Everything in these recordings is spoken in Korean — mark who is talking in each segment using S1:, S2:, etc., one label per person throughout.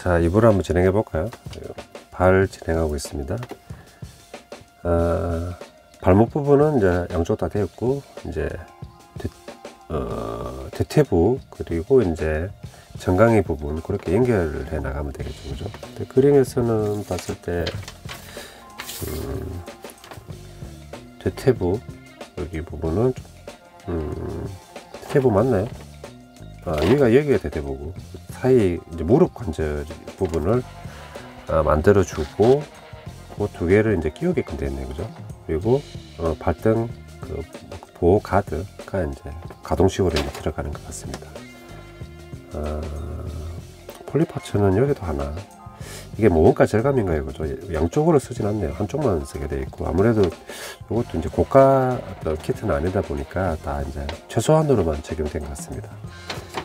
S1: 자, 입으로 한번 진행해 볼까요? 발 진행하고 있습니다. 발목 부분은 이제 양쪽 다 되었고, 이제 대퇴부 그리고 이제 정강이 부분 그렇게 연결해 나가면 되겠죠, 그죠? 근데 그림에서는 봤을 때 대퇴부 여기 부분은 대퇴부 맞나요? 여기가 대퇴부고 사이 이제 무릎 관절 부분을 만들어주고 그 두 개를 이제 끼우게끔 되어 있네요, 그죠? 그리고 발등 그 보호 가드가 이제 가동식으로 이제 들어가는 것 같습니다. 폴리파츠는 여기도 하나. 이게 뭐 원가 절감인가요, 그죠? 양쪽으로 쓰진 않네요. 한쪽만 쓰게 되어 있고, 아무래도 이것도 이제 고가 키트는 아니다 보니까 다 이제 최소한으로만 적용된 것 같습니다.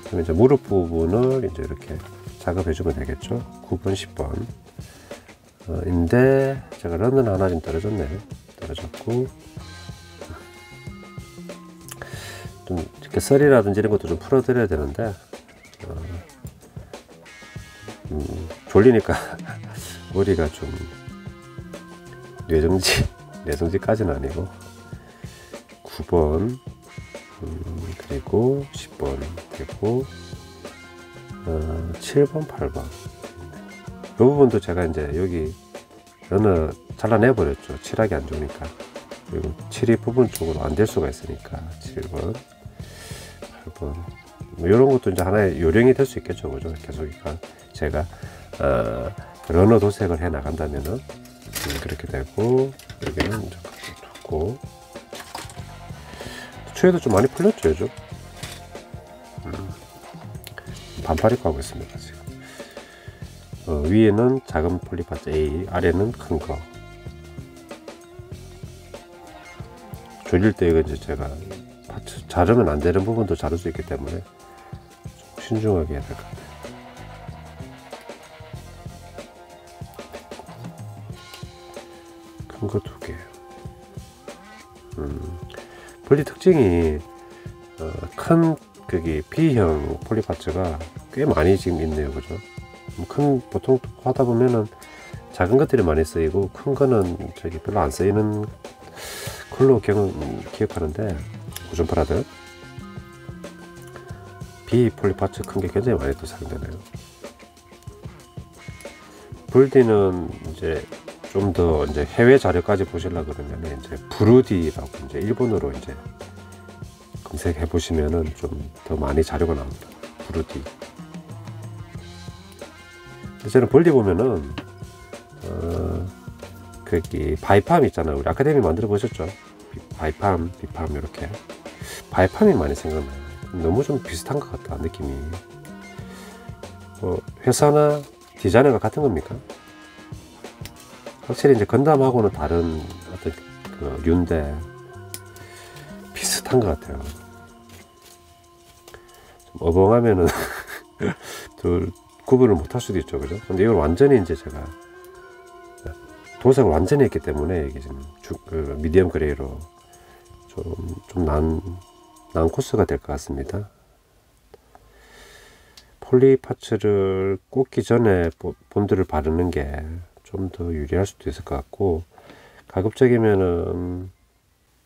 S1: 그럼 이제 무릎 부분을 이제 이렇게 작업해 주면 되겠죠. 9번, 10번. 인데 제가 런은 하나 좀 떨어졌네요. 떨어졌고, 좀 이렇게 썰이라든지 이런 것도 좀 풀어드려야 되는데, 졸리니까 머리가 좀 뇌정지까지는 아니고 9번 그리고 10번 되고 7번 8번 이 부분도 제가 이제 여기 런을 잘라내 버렸죠. 칠하기 안 좋으니까. 그리고 칠이 부분 쪽으로 안 될 수가 있으니까 7번 8번 뭐 이런 것도 이제 하나의 요령이 될 수 있겠죠, 그죠? 계속 제가 러너 도색을 해 나간다면은 그렇게 되고, 여기는 이제 두고 추에도 좀 많이 풀렸죠, 요즘. 반팔 입고 하고 있습니다, 지금. 위에는 작은 폴리파츠 A, 아래는 큰 거. 졸릴 때 이거 이제 제가 파츠 자르면 안 되는 부분도 자를 수 있기 때문에 좀 신중하게 해야 될 것 같아요. 큰 거 두 개. 폴리 특징이 큰 거기 B형 폴리파츠가 꽤 많이 지금 있네요, 그죠? 보통 하다 보면은 작은 것들이 많이 쓰이고 큰 거는 저기 별로 안 쓰이는 걸로 기억하는데, 구전파라든 B 폴리파츠 큰 게 굉장히 많이 또 사용되네요. 불디는 이제 좀 더 이제 해외 자료까지 보시려고 그러면 이제 브루디라고 이제 일본어로 이제 검색해 보시면은 좀 더 많이 자료가 나옵니다. 브루디. 저는 볼디 보면은 거기 바이팜 있잖아요. 우리 아카데미 만들어 보셨죠? 바이팜, 비팜 이렇게 바이팜이 많이 생각나요. 너무 좀 비슷한 것 같다, 느낌이. 회사나 디자이너가 같은 겁니까? 확실히 이제 건담하고는 다른 어떤 그 류인데 비슷한 것 같아요. 좀 어벙하면은 둘 구분을 못 할 수도 있죠, 그죠? 근데 이걸 완전히 이제 제가 도색을 완전히 했기 때문에 이게 지금 미디엄 그레이로 좀 난 코스가 될 것 같습니다. 폴리 파츠를 꽂기 전에 본드를 바르는 게 좀 더 유리할 수도 있을 것 같고, 가급적이면은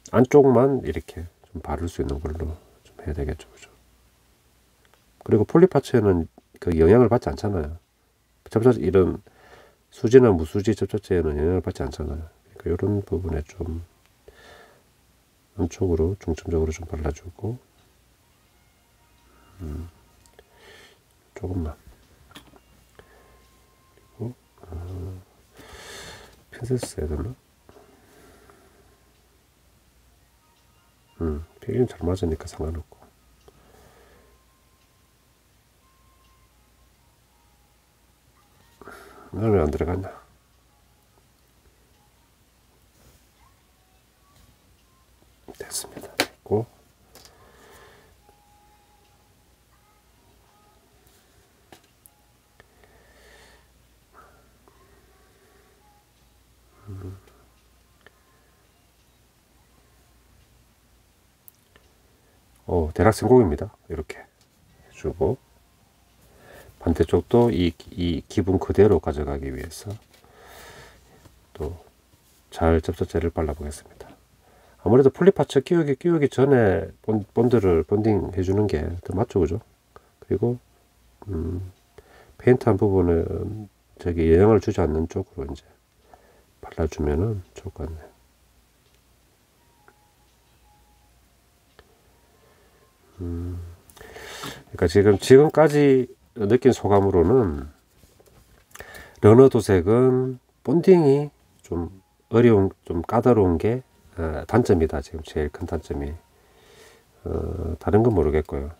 S1: 안쪽만 이렇게 좀 바를 수 있는 걸로 좀 해야 되겠죠, 그죠? 그리고 폴리 파츠에는 그 영향을 받지 않잖아요. 이런 수지나 무수지 접착제에는 영향을 받지 않잖아요. 그러니까 이런 부분에 좀 안쪽으로 중점적으로 좀 발라주고, 조금만. 그리고 핀셋 써야 되나? 필름 잘 맞으니까 상관없고. 왜 안 들어갔냐? 됐습니다. 됐고, 대략 성공입니다. 이렇게 해주고 반대쪽도 이 기분 그대로 가져가기 위해서 또 잘 접착제를 발라보겠습니다. 아무래도 플립파츠 끼우기 전에 본드를 본딩 해주는 게 더 맞죠, 그죠? 그리고 페인트한 부분은 저기 영향을 주지 않는 쪽으로 이제 발라주면은 좋을 것 같네요. 그러니까 지금까지 느낀 소감으로는 러너 도색은 본딩이 좀 좀 까다로운 게 단점이다. 지금 제일 큰 단점이. 다른 건 모르겠고요.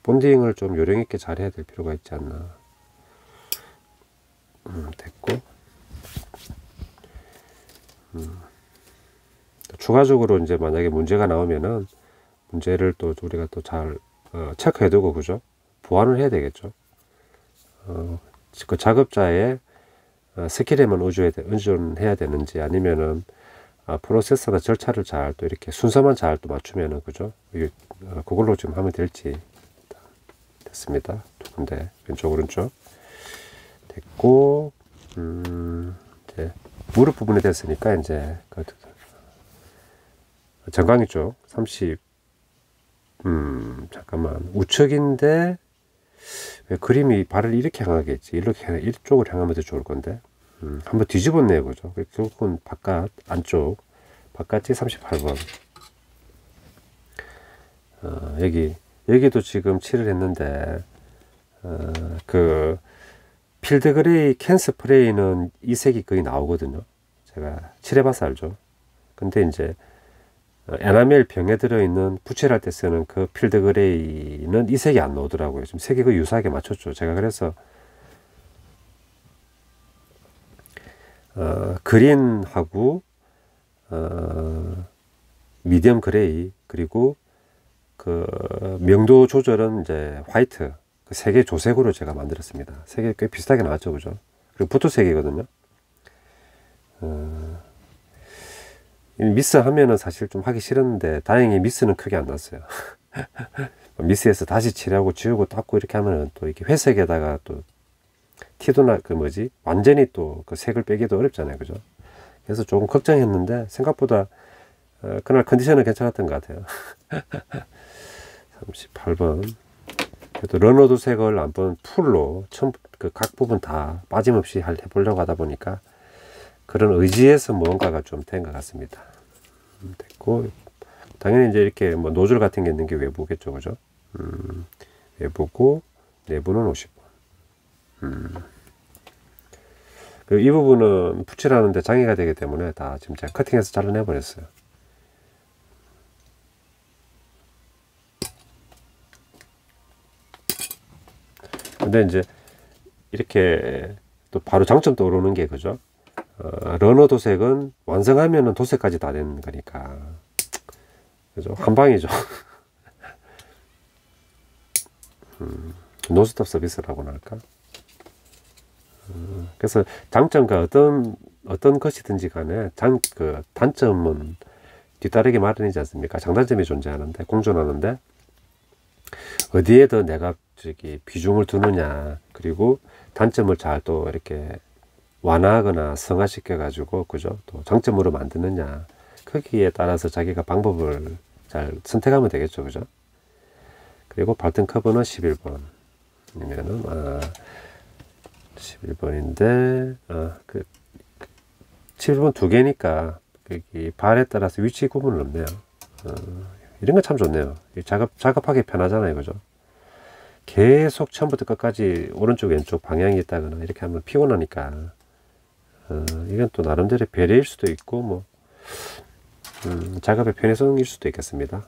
S1: 본딩을 좀 요령 있게 잘 해야 될 필요가 있지 않나. 됐고. 추가적으로 이제 만약에 문제가 나오면은 문제를 또 우리가 또 잘 체크해두고, 그죠? 보완을 해야 되겠죠. 그 작업자의 스킬에만 의존해야 되는지, 아니면은 프로세스나 절차를 잘 또 이렇게 순서만 잘 또 맞추면은, 그죠? 그걸로 좀 하면 될지. 됐습니다. 두 군데 왼쪽 오른쪽 됐고, 이제 무릎 부분이 됐으니까 이제 정강이 쪽 30. 잠깐만, 우측인데 왜 그림이 발을 이렇게 향하게 했지? 이쪽으로 향하면 더 좋을 건데. 한번 뒤집었네요, 그죠? 결국은 바깥, 안쪽, 바깥이 38번. 여기도 지금 칠을 했는데, 그, 필드 그레이 캔 스프레이는 이 색이 거의 나오거든요. 제가 칠해봐서 알죠. 근데 이제, 에나멜 병에 들어있는 붓칠할 때 쓰는 그 필드 그레이는 이 색이 안 나오더라고요. 좀 색이 그 유사하게 맞췄죠. 제가 그래서 그린하고 미디엄 그레이, 그리고 그 명도 조절은 이제 화이트, 그 세 개 조색으로 제가 만들었습니다. 세 개 꽤 비슷하게 나왔죠, 그죠? 그리고 붓도색이거든요. 미스 하면은 사실 좀 하기 싫었는데 다행히 미스는 크게 안 났어요. 미스해서 다시 칠하고 지우고 닦고 이렇게 하면은 또 이렇게 회색에다가 또 티도 완전히 또 그 색을 빼기도 어렵잖아요, 그죠? 그래서 조금 걱정했는데 생각보다 그날 컨디션은 괜찮았던 것 같아요. 38번. 그래도 러너 도색을 한번 풀로 처음 그 각 부분 다 빠짐없이 해보려고 하다 보니까 그런 의지에서 무언가가 좀 된 것 같습니다. 됐고, 당연히 이제 이렇게 뭐 노즐 같은 게 있는 게 외부겠죠, 그죠? 외부고, 내부는 50번. 그리고 이 부분은 푸칠하는데 장애가 되기 때문에 다 지금 제가 커팅해서 잘라내 버렸어요. 근데 이제 이렇게 또 바로 장점 떠오르는 게, 그죠? 러너 도색은 완성하면은 도색까지 다 되는 거니까, 그죠? 한 방이죠. 노스톱 서비스라고나 할까? 그래서 장점과 어떤 것이든지 간에 그 단점은 뒤따르기 마련이지 않습니까? 장단점이 존재하는데, 공존하는데, 어디에 더 내가 비중을 두느냐, 그리고 단점을 잘 또 이렇게 완화하거나 성화시켜 가지고, 그죠? 또 장점으로 만드느냐, 거기에 따라서 자기가 방법을 잘 선택하면 되겠죠, 그죠? 그리고 발등 커버는 11번 이면은 11번인데 그 11번 두 개니까 여기 발에 따라서 위치 구분은 없네요. 이런 건 참 좋네요. 작업하기 편하잖아요, 그죠? 계속 처음부터 끝까지 오른쪽 왼쪽 방향이 있다거나 이렇게 하면 피곤하니까, 이건 또 나름대로 배려일 수도 있고, 뭐 작업의 편의성일 수도 있겠습니다.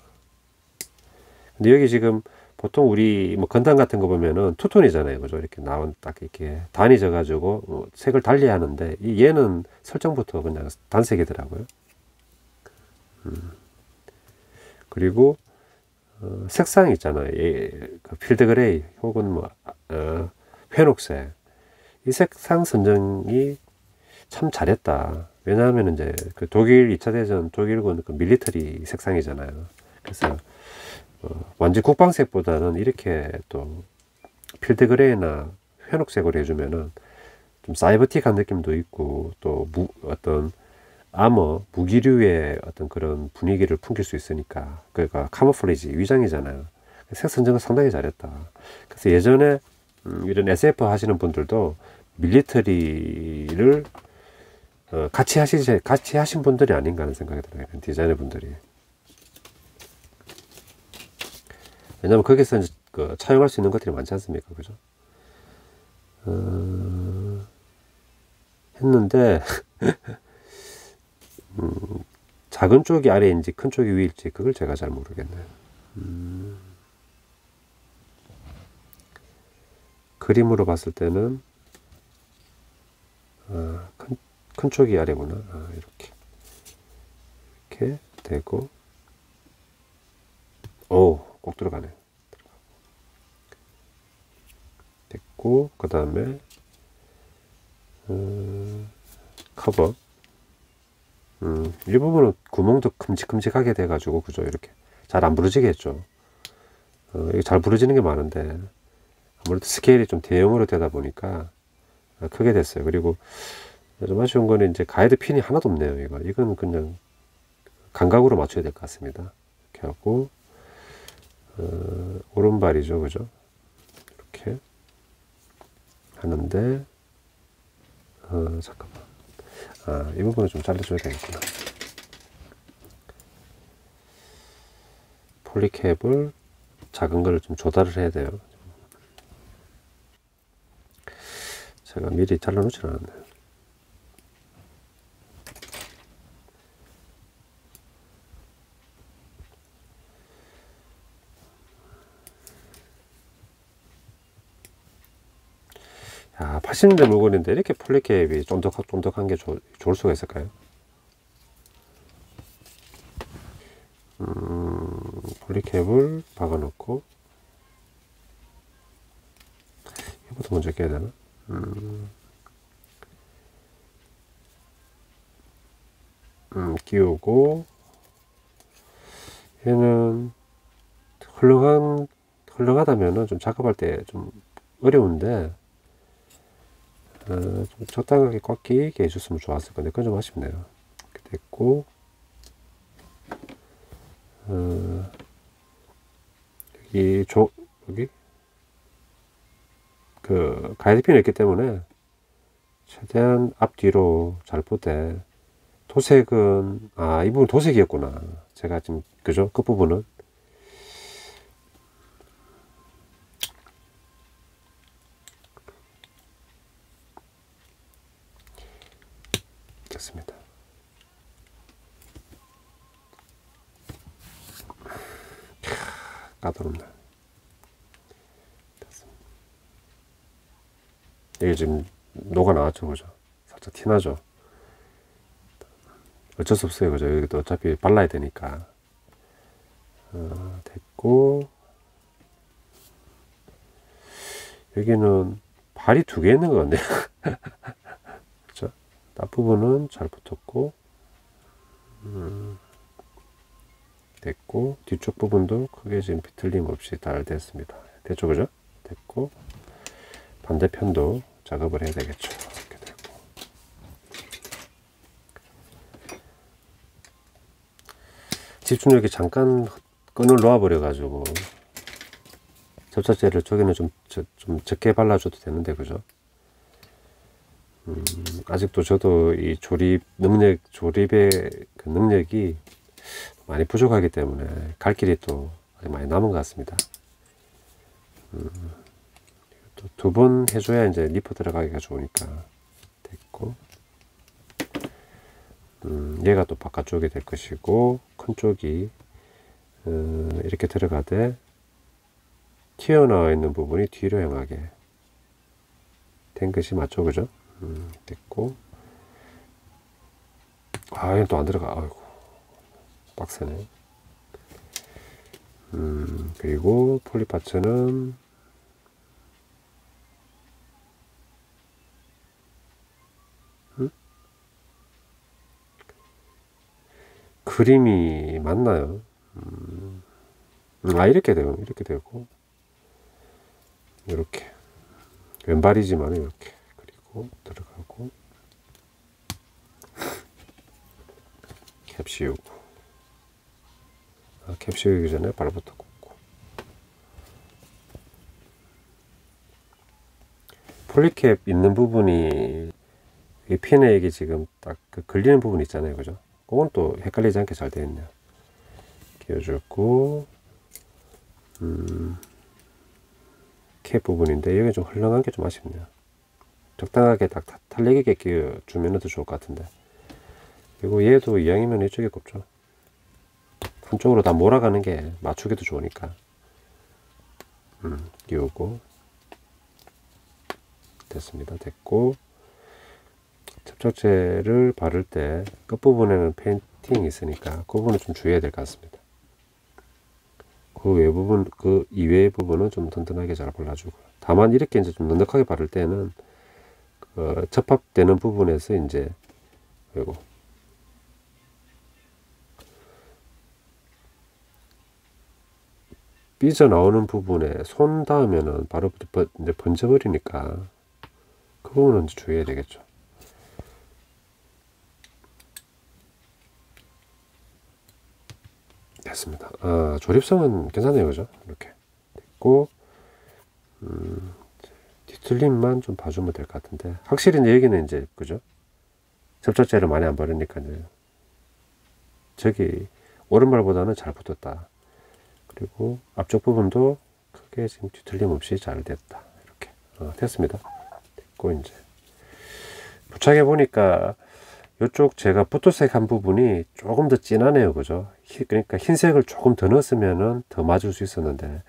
S1: 근데 여기 지금 보통 우리 뭐 건담 같은 거 보면은 투톤이잖아요, 그죠? 이렇게 딱 이렇게 단이 져 가지고 색을 달리 하는데, 얘는 설정부터 그냥 단색이더라고요. 그리고 색상 있잖아요. 그 필드 그레이 혹은 뭐 회녹색, 이 색상 선정이 참 잘했다. 왜냐하면 이제 그 독일 2차 대전 독일군 그 밀리터리 색상이잖아요. 그래서 완전 국방색보다는 이렇게 또 필드 그레이나 회녹색으로 해주면은 좀 사이버틱한 느낌도 있고 또 어떤 아머, 무기류의 어떤 그런 분위기를 풍길 수 있으니까. 그러니까 카모플레이지, 위장이잖아요. 색 선정을 상당히 잘했다. 그래서 예전에 이런 SF 하시는 분들도 밀리터리를 같이 하신 분들이 아닌가 하는 생각이 들어요. 디자이너 분들이. 왜냐면 거기서 이제 차용할 수 있는 것들이 많지 않습니까? 그죠? 했는데, 작은 쪽이 아래인지 큰 쪽이 위일지 그걸 제가 잘 모르겠네요. 그림으로 봤을 때는 큰 쪽이 아래구나. 이렇게 되고, 꼭 들어가네. 됐고, 그 다음에 커버. 이 부분은 구멍도 큼직큼직하게 돼가지고, 그죠? 이렇게 잘 안 부러지게 했죠. 이게 잘 부러지는 게 많은데 아무래도 스케일이 좀 대형으로 되다 보니까 크게 됐어요. 그리고 좀 아쉬운 거는 이제 가이드 핀이 하나도 없네요. 이건 그냥 감각으로 맞춰야 될 것 같습니다. 이렇게 하고 오른발이죠, 그죠? 이렇게 하는데 잠깐만, 이 부분을 좀 잘라줘야 되겠구나. 폴리캡을 작은 거를 좀 조달을 해야 돼요. 제가 미리 잘라놓질 않았네요. 야, 80년대 물건인데 이렇게 폴리캡이 쫀득한 게 좋을 수가 있을까요? 폴리캡을 박아놓고 이것부터 먼저 껴야 되나? 끼우고 얘는 헐렁하다면은 좀 작업할 때 좀 어려운데 좀 적당하게 꽉 끼게 해줬으면 좋았을 건데 그건 좀 아쉽네요. 이렇게 됐고 여기 그 가이드핀이 있기 때문에 최대한 앞뒤로 잘 보되 도색은 이 부분 도색이었구나. 제가 지금 그죠? 끝부분은 됐습니다. 까다롭네. 됐습니다. 이게 지금 녹아 나왔죠, 그죠? 살짝 티나죠? 어쩔 수 없어요, 그죠? 여기도 어차피 발라야 되니까. 됐고 여기는 발이 2개 있는 것 같네요. 그죠? 앞부분은 잘 붙었고 됐고 뒤쪽 부분도 크게 지금 비틀림 없이 잘 됐습니다. 됐죠, 그죠? 됐고 반대편도 작업을 해야 되겠죠. 이렇게 되고 집중력이 잠깐 끈을 놓아버려 가지고 접착제를 저기는 좀 적게 발라줘도 되는데, 그죠? 아직도 저도 이 조립의 그 능력이 많이 부족하기 때문에 갈 길이 또 아직 많이 남은 것 같습니다. 또 2번 해줘야 이제 니퍼 들어가기가 좋으니까 됐고 얘가 또 바깥쪽이 될 것이고 큰 쪽이 이렇게 들어가되 튀어나와 있는 부분이 뒤로 향하게 된 것이 맞죠, 그죠? 됐고 얘는 또 안 들어가. 아이고 빡세네. 그리고 폴리파츠는 그림이 맞나요? 이렇게 되고 이렇게 왼발이지만 이렇게, 그리고 들어가고 캡 씌우고, 캡 씌우기 전에 발부터 꽂고. 폴리캡 있는 부분이 이 핀에 이게 지금 딱 그 걸리는 부분 있잖아요, 그죠? 그건 또 헷갈리지 않게 잘 되어 있네요. 끼워줬고, 캡 부분인데 여기 좀 헐렁한 게 좀 아쉽네요. 적당하게 딱 탈레기게 끼워주면 더 좋을 것 같은데. 그리고 얘도 이왕이면 이쪽에 꼽죠. 한쪽으로 다 몰아가는 게 맞추기도 좋으니까. 끼우고. 됐습니다. 됐고, 접착제를 바를 때 끝부분에는 페인팅이 있으니까 그 부분은 좀 주의해야 될 것 같습니다. 그 외 부분, 그 이외의 부분은 좀 튼튼하게 잘 발라주고. 다만 이렇게 이제 좀 넉넉하게 바를 때는 그 접합되는 부분에서 이제 그리고 삐져나오는 부분에 손 닿으면은 바로 이제 번져버리니까 그 부분은 주의해야 되겠죠. 됐습니다. 조립성은 괜찮네요, 그죠? 이렇게 됐고, 뒤틀림만 좀 봐주면 될 것 같은데, 확실히 이제 여기는 이제, 그죠? 접착제를 많이 안 바르니까 이제 저기 오른발보다는 잘 붙었다. 그리고 앞쪽 부분도 크게 지금 뒤틀림 없이 잘 됐다. 이렇게 됐습니다. 됐고, 이제 부착해 보니까 이쪽 제가 붓도색 한 부분이 조금 더 진하네요, 그죠? 그러니까 흰색을 조금 더 넣었으면은 더 맞을 수 있었는데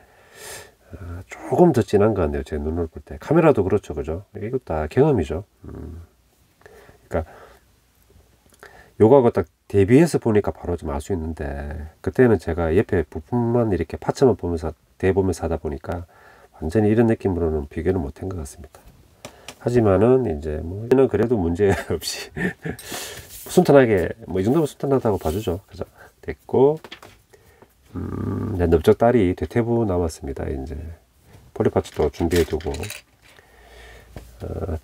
S1: 조금 더 진한 것 같네요, 제 눈으로 볼 때. 카메라도 그렇죠, 그죠? 이것도 다 경험이죠. 그러니까 요거하고 딱 대비해서 보니까 바로 좀 알 수 있는데, 그때는 제가 옆에 부품만 이렇게 파츠만 보면서 대보면서 하다 보니까 완전히 이런 느낌으로는 비교를 못한 것 같습니다. 하지만은 이제 뭐 얘는 그래도 문제 없이 순탄하게, 뭐 이 정도면 순탄하다고 봐주죠, 그죠? 됐고, 넓적 다리 대퇴부 남았습니다. 이제 폴리파츠도 준비해두고,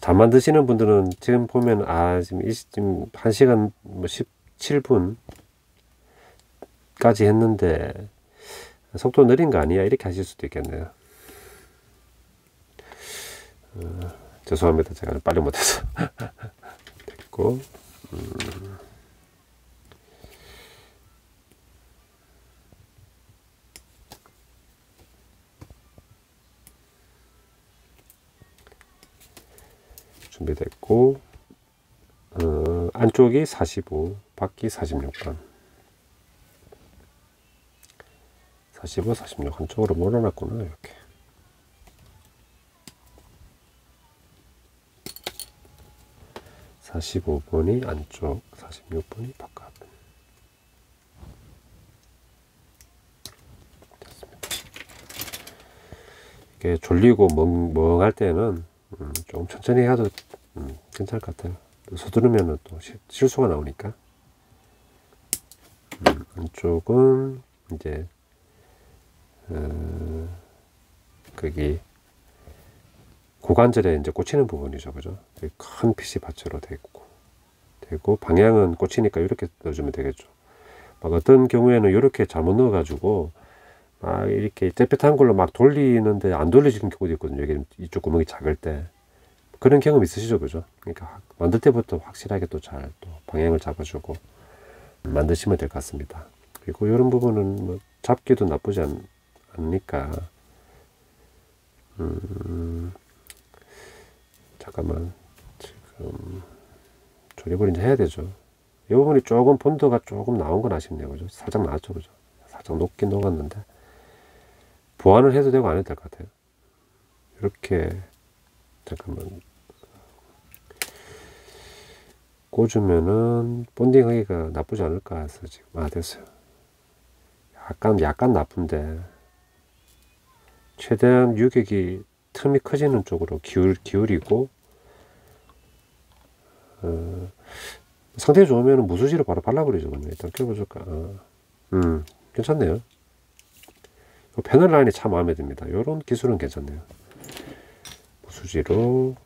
S1: 잠 만드시는 분들은 지금 보면 지금 1시간 뭐 17분까지 했는데 속도 느린 거 아니야? 이렇게 하실 수도 있겠네요. 죄송합니다. 제가 빨리 못해서. 됐고, 준비됐고, 안쪽이 45, 밖이 46번. 45, 46 한쪽으로 몰아놨구나, 이렇게. (45번이) 안쪽, (46번이) 바깥. 됐습니다. 이게 졸리고 멍할 때는 조금 천천히 해도 괜찮을 것 같아요. 서두르면 또 실수가 나오니까. 안쪽은 이제 거기 고관절에 이제 꽂히는 부분이죠, 그죠? 큰 PC 받쳐로 되고 방향은 꽂히니까 이렇게 넣어주면 되겠죠. 막 어떤 경우에는 이렇게 잘못 넣어가지고 막 이렇게 잽핏한 걸로 막 돌리는데 안 돌려지는 경우도 있거든요. 여기 이쪽 구멍이 작을 때. 그런 경험 있으시죠, 그죠? 그러니까 만들 때부터 확실하게 또 잘 또 방향을 잡아주고 만드시면 될 것 같습니다. 그리고 이런 부분은 뭐 잡기도 나쁘지 않으니까. 잠깐만, 지금 조립을 이제 해야 되죠. 이 부분이 조금 본드가 조금 나온 건 아쉽네요, 그죠? 살짝 나왔죠, 그죠? 살짝 녹긴 녹았는데 보완을 해도 되고 안 해도 될 것 같아요. 이렇게 잠깐만 꽂으면은 본딩 하기가 나쁘지 않을까 해서 지금 됐어요. 약간 나쁜데 최대한 유격이 틈이 커지는 쪽으로 기울이고 상태 좋으면 무수지로 바로 발라버리죠. 일단 껴보실까. 괜찮네요. 패널 라인이 참 마음에 듭니다. 이런 기술은 괜찮네요. 수지로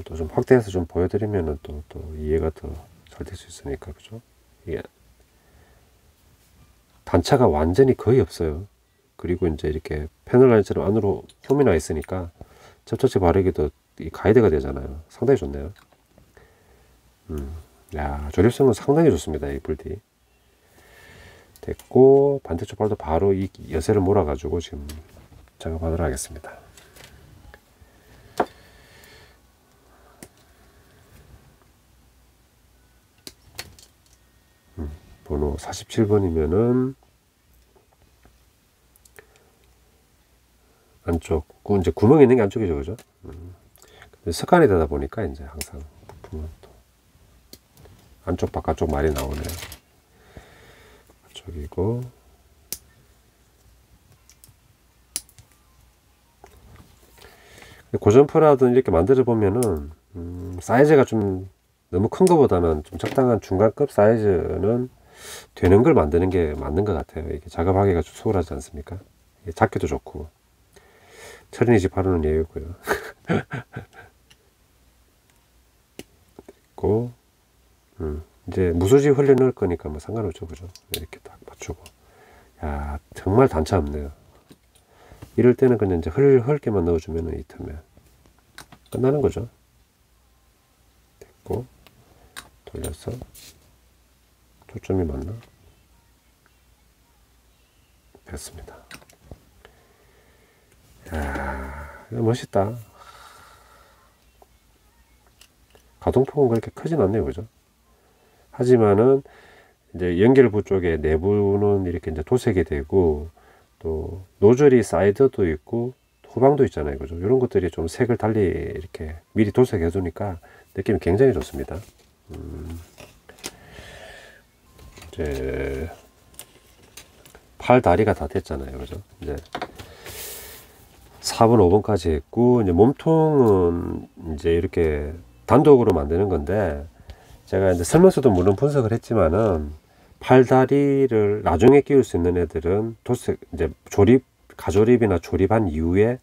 S1: 또 좀 확대해서 좀 보여드리면은 또 이해가 더 잘 될 수 있으니까, 그죠? 이게 단차가 완전히 거의 없어요. 그리고 이제 이렇게 패널 라인처럼 안으로 홈이 나 있으니까 접착제 바르기도 이 가이드가 되잖아요. 상당히 좋네요. 야, 조립성은 상당히 좋습니다. 이 불디. 됐고, 반대쪽 발도 바로 이 여세를 몰아가지고 지금 작업하도록 하겠습니다. 번호 47번이면은 안쪽, 이제 구멍이 있는 게 안쪽이죠, 그죠? 근데 습관이 되다 보니까 이제 항상 부품은 또 안쪽 바깥쪽 말이 나오네요. 안쪽이고, 고전프라든 이렇게 만들어 보면은 사이즈가 좀 너무 큰 것보다는 좀 적당한 중간급 사이즈는 되는 걸 만드는 게 맞는 것 같아요. 이게 작업하기가 좀 수월하지 않습니까? 이게 작기도 좋고. 철인이 집 바르는 예유고요. 됐고, 이제 무수지 흘려 넣을 거니까 뭐 상관없죠, 그죠? 이렇게 딱 맞추고. 야, 정말 단차 없네요. 이럴 때는 그냥 이제 헐게만 넣어주면 이 틈에 끝나는 거죠. 됐고, 돌려서 초점이 맞나? 됐습니다. 야, 멋있다. 가동폭은 그렇게 크진 않네요, 그죠? 하지만은 이제 연결부 쪽에 내부는 이렇게 이제 도색이 되고, 또 노즐이 사이드도 있고 후방도 있잖아요, 그죠? 이런 것들이 좀 색을 달리 이렇게 미리 도색해 두니까 느낌이 굉장히 좋습니다. 이제 팔 다리가 다 됐잖아요, 그죠? 이제 4번 5번까지 했고, 이제 몸통은 이제 이렇게 단독으로 만드는 건데, 제가 이제 설명서도 물론 분석을 했지만은 팔다리를 나중에 끼울 수 있는 애들은 도색, 이제 가조립이나 조립한 이후에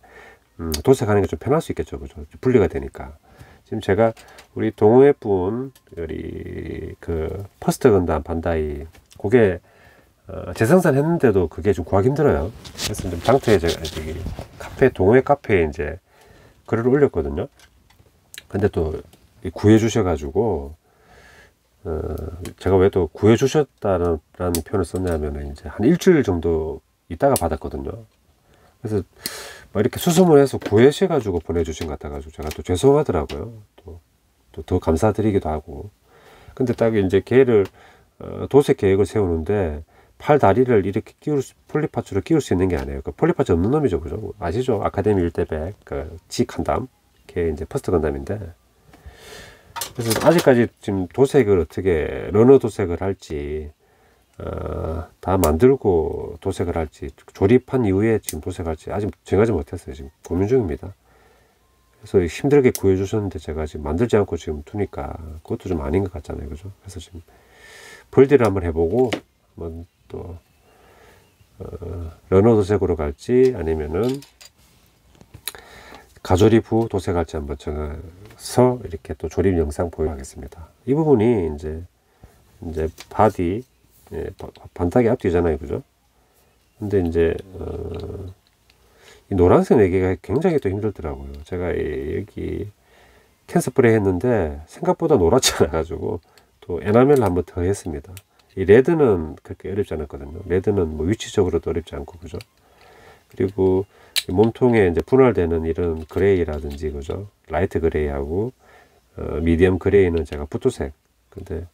S1: 도색하는 게 좀 편할 수 있겠죠, 그죠? 분리가 되니까. 지금 제가 우리 동호회 분, 우리 그 퍼스트 건담 반다이, 그게 재생산 했는데도 그게 좀 구하기 힘들어요. 그래서 좀 장터에 제가 카페, 동호회 카페에 이제 글을 올렸거든요. 근데 또 구해 주셔가지고, 제가 왜 또 구해 주셨다는 표현을 썼냐면은 이제 한 일주일 정도 있다가 받았거든요. 그래서 막 이렇게 수소문해서 구해셔가지고 보내주신 것 같아가지고 제가 또 죄송하더라고요. 또 더 감사드리기도 하고. 근데 딱 이제 걔를 도색 계획을 세우는데 팔 다리를 이렇게 폴리파츠로 끼울 수 있는 게 아니에요. 그 폴리파츠 없는 놈이죠, 그죠? 아시죠? 아카데미 1대100 그 G간담, 걔 이제 퍼스트 간담인데. 그래서 아직까지 지금 도색을 어떻게 러너 도색을 할지 다 만들고 도색을 할지, 조립한 이후에 지금 도색할지 아직 정하지 못했어요. 지금 고민 중입니다. 그래서 힘들게 구해주셨는데 제가 지금 만들지 않고 지금 두니까 그것도 좀 아닌 것 같잖아요, 그죠? 그래서 지금 벌디를 한번 해보고 한번 또 러너 도색으로 갈지 아니면은 가조립 후 도색할지 한번 정해서 이렇게 또 조립 영상 보여하겠습니다. 이 부분이 이제 바디, 반탁이 앞뒤잖아요, 그죠? 근데 이제 이 노란색 4개가 굉장히 또 힘들더라고요. 제가 여기 캔스프레이 했는데 생각보다 노랗지 않아가지고 또 에나멜을 한번 더 했습니다. 이 레드는 그렇게 어렵지 않았거든요. 레드는 뭐 위치적으로도 어렵지 않고, 그죠? 그리고 몸통에 이제 분할되는 이런 그레이라든지, 그죠? 라이트 그레이하고 미디엄 그레이는 제가 붓도색. 근데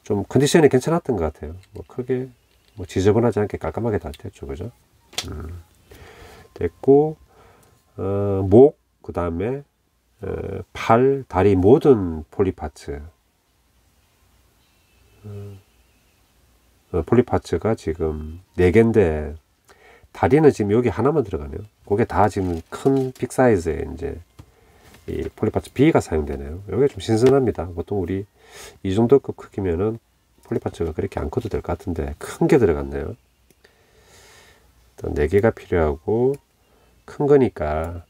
S1: 좀 컨디션이 괜찮았던 것 같아요. 뭐 크게 뭐 지저분하지 않게 깔끔하게 다 됐죠, 그죠? 됐고, 목, 그 다음에 팔, 다리 모든 폴리파츠, 폴리파츠가 지금 4개인데 다리는 지금 여기 하나만 들어가네요. 그게 다 지금 큰 빅사이즈에 이제 이 폴리파츠 B가 사용되네요. 이게 좀 신선합니다. 보통 우리 이 정도급 크기면은 폴리파츠가 그렇게 안 커도 될 것 같은데 큰 게 들어갔네요. 또 4개가 필요하고 큰 거니까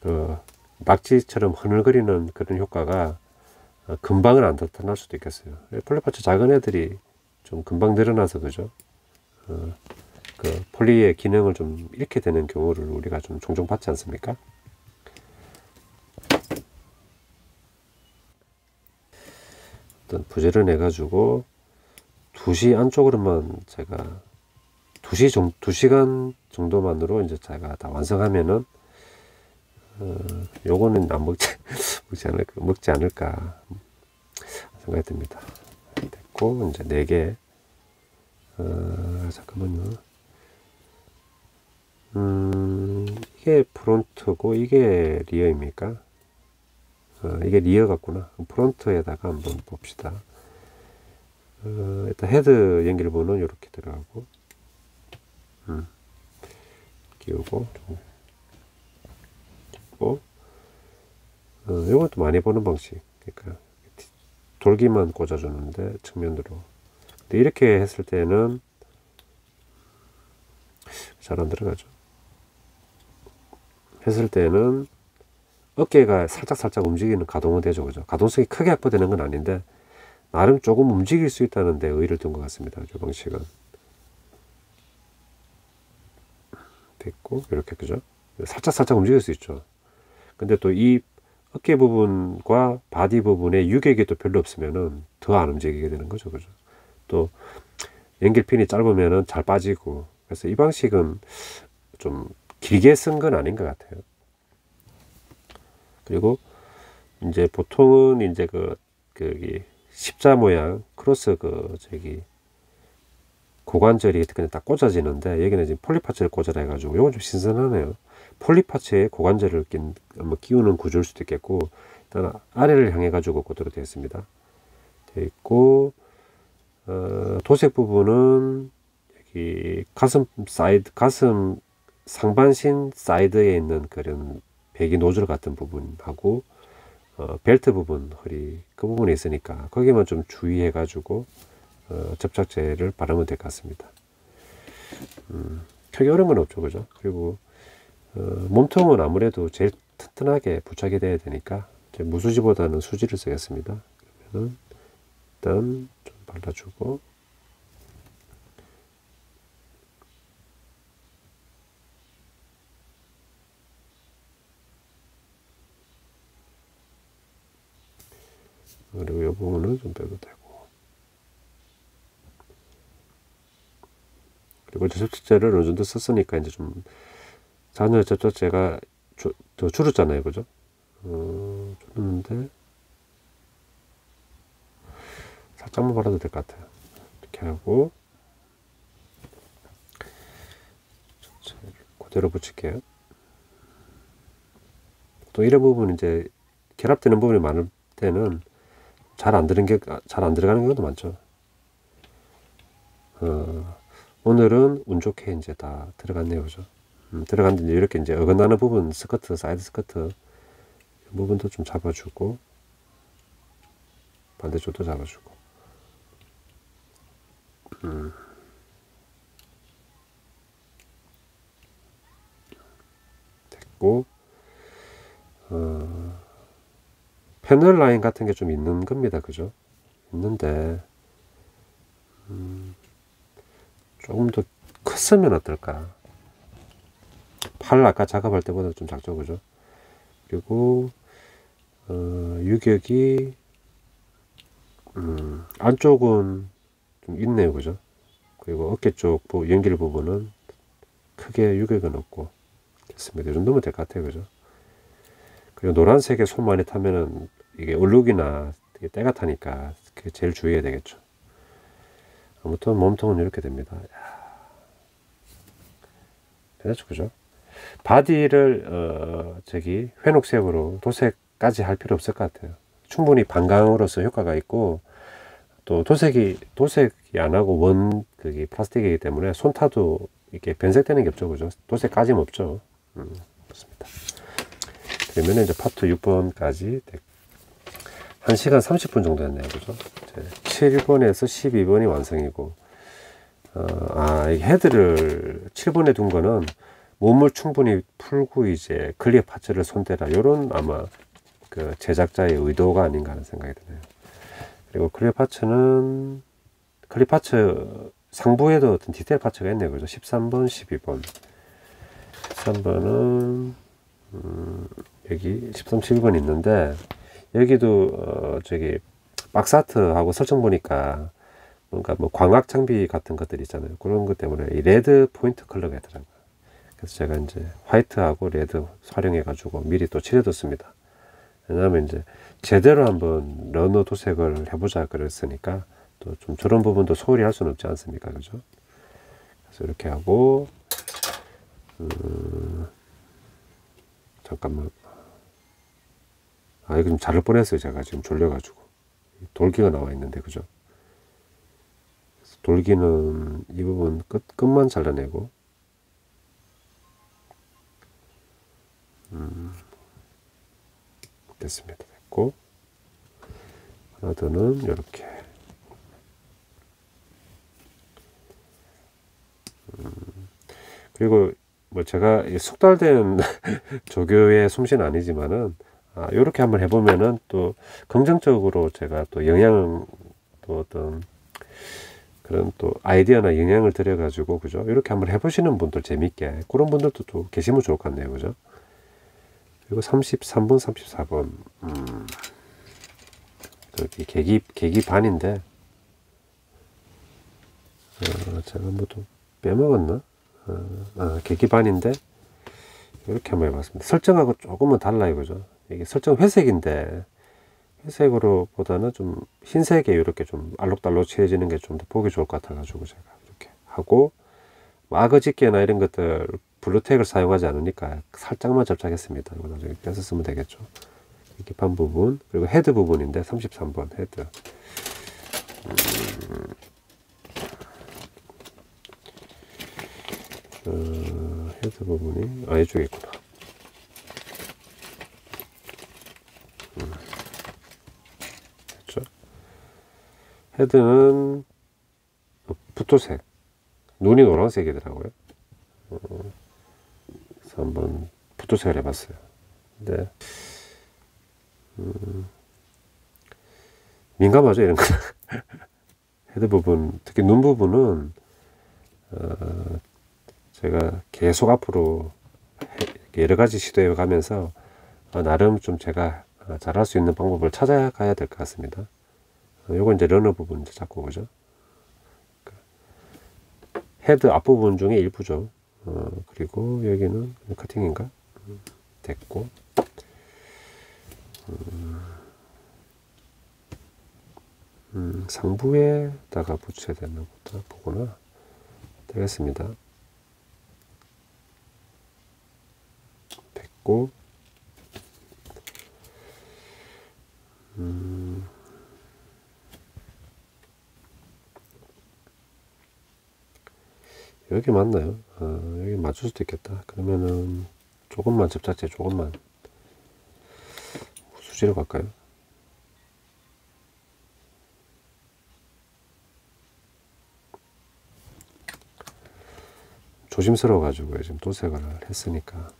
S1: 그 낙지처럼 흐물거리는 그런 효과가 금방은 안 나타날 수도 있겠어요. 폴리파츠 작은 애들이 좀 금방 늘어나서 그죠. 그 폴리의 기능을 좀 잃게 되는 경우를 우리가 좀 종종 봤지 않습니까? 어떤 부지런해 가지고 2시 안쪽으로만 제가 2시간 정도만으로 이제 제가 다 완성하면은 요거는 안 먹지 않을까 생각이 듭니다. 됐고 이제 4개 잠깐만요. 이게 프론트고 이게 리어입니까? 이게 리어 같구나. 프론트에다가 한번 봅시다. 일단 헤드 연결부는 이렇게 들어가고 끼우고 이것도 많이 보는 방식. 그러니까 돌기만 꽂아주는데 측면으로. 근데 이렇게 했을 때는 잘 안 들어가죠. 했을 때는 어깨가 살짝 움직이는 가동은 되죠. 그죠? 가동성이 크게 확보되는 건 아닌데 나름 조금 움직일 수 있다는 데 의의를 둔 것 같습니다. 이 방식은. 됐고 이렇게 그죠? 살짝 움직일 수 있죠. 근데 또 이 어깨 부분과 바디 부분에 유격이 또 별로 없으면은 더 안 움직이게 되는 거죠. 그죠? 또 연결핀이 짧으면은 잘 빠지고. 그래서 이 방식은 좀 길게 쓴 건 아닌 것 같아요. 그리고 이제 보통은 이제 그 십자 모양 크로스 고관절이 그냥 딱 꽂아지는데 여기는 지금 폴리파츠를 꽂아라 해가지고 이건 좀 신선하네요. 폴리파츠에 고관절을 끼우는 구조일 수도 있겠고 일단 아래를 향해 가지고 꽂도록 되어 있습니다. 되어 있고 도색 부분은 여기 가슴 상반신 사이드에 있는 그런 배기 노즐 같은 부분하고 벨트 부분 허리 그 부분에 있으니까 거기만 좀 주의해 가지고 접착제를 바르면 될 것 같습니다. 크게 어려운 건 없죠. 그죠? 그리고 몸통은 아무래도 제일 튼튼하게 부착이 돼야 되니까 무수지보다는 수지를 쓰겠습니다. 그러면은 일단 좀 발라주고 그리고 이 부분은 좀 빼도 되고 그리고 접착제를 어느 정도 썼으니까 이제 좀 잔여 접착제가 더 줄었잖아요. 그죠? 줄었는데 살짝만 발라도 될 것 같아요. 이렇게 하고 그대로 붙일게요. 또 이런 부분 이제 결합되는 부분이 많을 때는 잘 안 들어가는 경우도 많죠. 오늘은 운 좋게 이제 다 들어갔네요. 그죠? 들어갔는데 이렇게 이제 어긋나는 부분 스커트, 사이드 스커트 부분도 좀 잡아주고 반대쪽도 잡아주고 됐고 패널 라인 같은 게 좀 있는 겁니다. 그죠? 있는데 조금 더 컸으면 어떨까? 팔 아까 작업할 때보다 좀 작죠. 그죠? 그리고 유격이 안쪽은 좀 있네요. 그죠? 그리고 어깨 쪽 연결 부분은 크게 유격은 없고 됐습니다. 이 정도면 될 것 같아요. 그죠? 그리고 노란색에 손 많이 타면은 이게 얼룩이나 때가 타니까 그게 제일 주의해야 되겠죠. 아무튼 몸통은 이렇게 됩니다. 됐죠. 그죠? 바디를 회녹색으로 도색까지 할 필요 없을 것 같아요. 충분히 반강으로서 효과가 있고 또 도색이 안 하고 그게 플라스틱이기 때문에 손 타도 이렇게 변색되는 게 없죠. 그죠? 도색까지는 없죠. 그렇습니다. 되면 이제 파트 6번까지 1시간 30분 정도 했네요. 그죠? 7번에서 12번이 완성이고, 이 헤드를 7번에 둔 거는 몸을 충분히 풀고 이제 클리어 파츠를 손대라. 요런 아마 그 제작자의 의도가 아닌가 하는 생각이 드네요. 그리고 클리어 파츠는, 클리어 파츠 상부에도 어떤 디테일 파츠가 있네요. 그죠? 13번, 12번. 13번은, 여기 13, 12번 있는데, 여기도, 박스아트하고 설정 보니까, 뭔가 뭐 광학 장비 같은 것들 있잖아요. 그런 것 때문에 이 레드 포인트 컬러가 있더라고요. 그래서 제가 이제 화이트하고 레드 활용해가지고 미리 또 칠해뒀습니다. 왜냐하면 이제 제대로 한번 러너 도색을 해보자 그랬으니까 또 좀 저런 부분도 소홀히 할 수는 없지 않습니까? 그죠? 그래서 이렇게 하고, 잠깐만. 이거 좀 자를 뻔했어요. 제가 지금 졸려가지고. 돌기가 나와 있는데, 그죠? 돌기는 이 부분 끝만 잘라내고, 됐습니다. 됐고, 하나 더는 이렇게. 그리고 뭐 제가 숙달된 조교의 솜씨는 아니지만은, 요렇게 한번 해보면은 또 긍정적으로 제가 또 영향, 또 어떤 그런 또 아이디어나 영향을 들여가지고, 그죠? 이렇게 한번 해보시는 분들 재밌게, 그런 분들도 또 계시면 좋을 것 같네요. 그죠? 그리고 33번, 34번. 저기 계기 반인데, 제가 뭐 또 빼먹었나? 계기 반인데, 이렇게 한번 해봤습니다. 설정하고 조금은 달라요. 그죠? 이게 설정 회색인데, 회색으로 보다는 좀 흰색에 이렇게 좀 알록달록해지는 게 좀 더 보기 좋을 것 같아가지고 제가 이렇게 하고, 아그집게나 이런 것들 블루텍을 사용하지 않으니까 살짝만 접착했습니다. 이거 나중에 뺏어 쓰면 되겠죠. 계기판 부분, 그리고 헤드 부분인데 33번 헤드. 헤드 부분이 이쪽에 있구나. 됐죠? 헤드는 붓도색, 눈이 노란색이더라고요. 그래서 한번 붓도색을 해봤어요. 근데 민감하죠, 이런 거. 헤드 부분, 특히 눈 부분은 제가 계속 앞으로 여러 가지 시도해 가면서 나름 좀 제가 잘할 수 있는 방법을 찾아가야 될 것 같습니다. 요건 이제 러너 부분 이제 잡고, 그죠? 헤드 앞부분 중에 일부죠. 그리고 여기는 커팅인가? 됐고, 상부에다가 붙여야 되는 것도 보거나 되겠습니다. 됐고, 여기 맞나요? 여기 맞출 수도 있겠다. 그러면은 조금만 접착제, 조금만 수지로 갈까요? 조심스러워 가지고 지금 도색을 했으니까.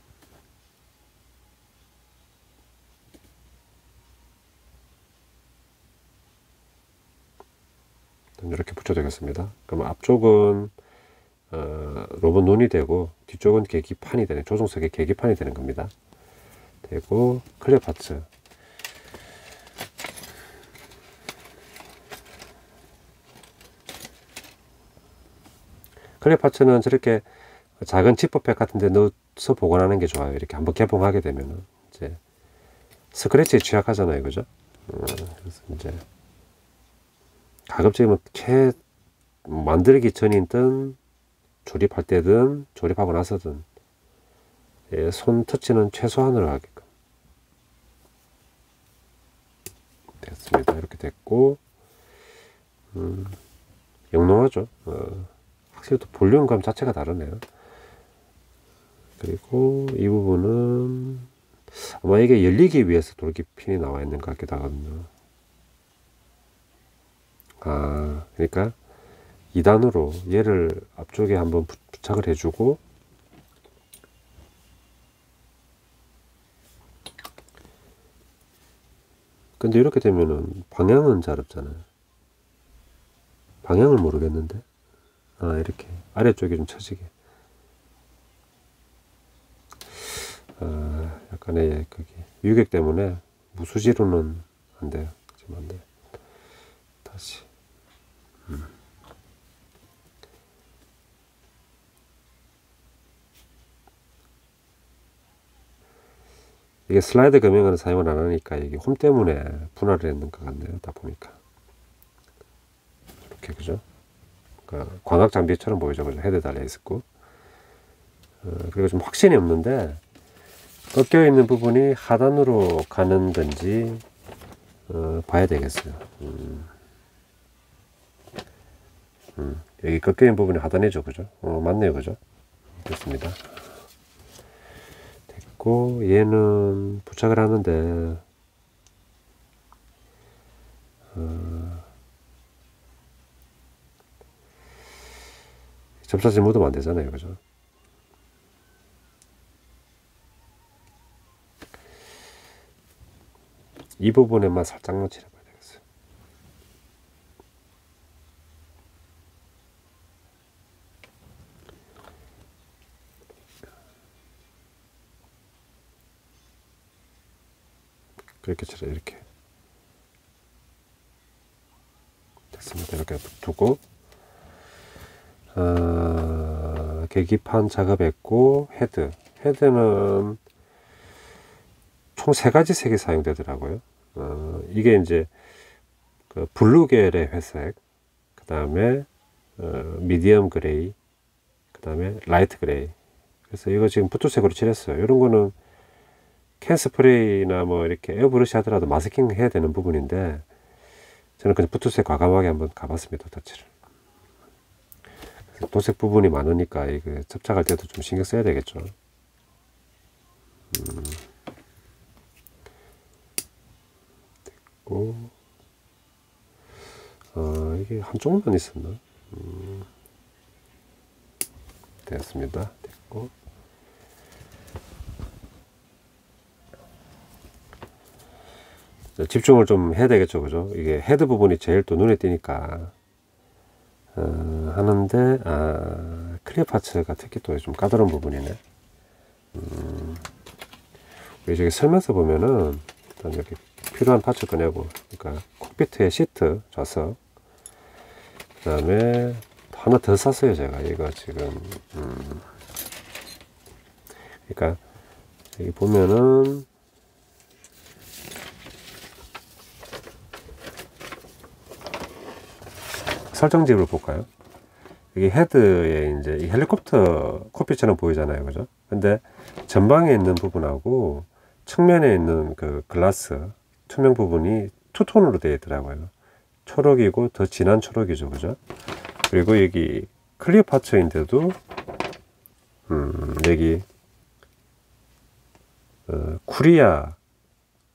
S1: 이렇게 붙여야 되겠습니다. 그럼 앞쪽은 로봇 눈이 되고, 뒤쪽은 계기판이 되는, 조종석의 계기판이 되는 겁니다. 되고, 클리어 파츠. 클리어 파츠는 저렇게 작은 지퍼백 같은 데 넣어서 보관하는 게 좋아요. 이렇게 한번 개봉하게 되면은 이제 스크래치에 취약하잖아요. 그죠? 그래서 이제 가급적이면 만들기 전이든 조립할 때든 조립하고 나서든 손 터치는 최소한으로 하게끔. 됐습니다. 이렇게 됐고, 영롱하죠. 확실히 또 볼륨감 자체가 다르네요. 그리고 이 부분은 아마 이게 열리기 위해서 돌기핀이 나와 있는 것 같기도 하거든요. 아, 그러니까 2단으로 얘를 앞쪽에 한번 부착을 해주고, 근데 이렇게 되면은 방향은 잘 없잖아요. 방향을 모르겠는데. 아, 이렇게 아래쪽에 좀 처지게. 아, 약간의 거기 유격 때문에 무수지로는 안 돼요. 지금 안 돼요. 다시. 이게 슬라이드 금형을 사용을 안 하니까 이게 홈 때문에 분할을 했는 것 같네요. 다 보니까. 이렇게, 그죠? 그러니까 광학 장비처럼 보이죠. 그죠? 헤드 달려 있었고. 그리고 좀 확신이 없는데, 꺾여 있는 부분이 하단으로 가는 건지, 봐야 되겠어요. 여기 꺾여 있는 부분이 하단이죠. 그죠? 맞네요. 그죠? 됐습니다. 됐고, 얘는 부착을 하는데, 접사질 묻으면 안 되잖아요. 그죠? 이 부분에만 살짝만 칠해봐야 되겠어요. 그렇게 칠해요. 이렇게. 됐습니다. 이렇게 두고, 계기판 작업했고, 헤드는 총 3가지 색이 사용되더라고요. 이게 이제 그 블루 계열의 회색, 그 다음에 미디엄 그레이, 그 다음에 라이트 그레이. 그래서 이거 지금 붓도색으로 칠했어요. 이런 거는 캔 스프레이나 뭐 이렇게 에어브러시 하더라도 마스킹 해야 되는 부분인데, 저는 그냥 붓도색 과감하게 한번 가봤습니다. 터치를. 도색 부분이 많으니까 이거 접착할 때도 좀 신경 써야 되겠죠. 됐고, 이게 한쪽만 있었나? 됐습니다. 됐고, 집중을 좀 해야 되겠죠. 그죠? 이게 헤드 부분이 제일 또 눈에 띄니까 하는데, 클리어 파츠가 특히 또 좀 까다로운 부분이네. 저기 설명서 보면은 일단 여기 필요한 파츠 꺼내고, 그러니까 콕피트에 시트 좌석, 그 다음에 하나 더 샀어요. 제가 이거 지금 그러니까 여기 보면은 설정집을 볼까요? 여기 헤드에 이제 이 헬리콥터 코피처럼 보이잖아요. 그죠? 근데 전방에 있는 부분하고 측면에 있는 그 글라스 투명 부분이 투톤으로 되어 있더라고요. 초록이고 더 진한 초록이죠. 그죠? 그리고 여기 클리어 파츠인데도 여기 쿠리아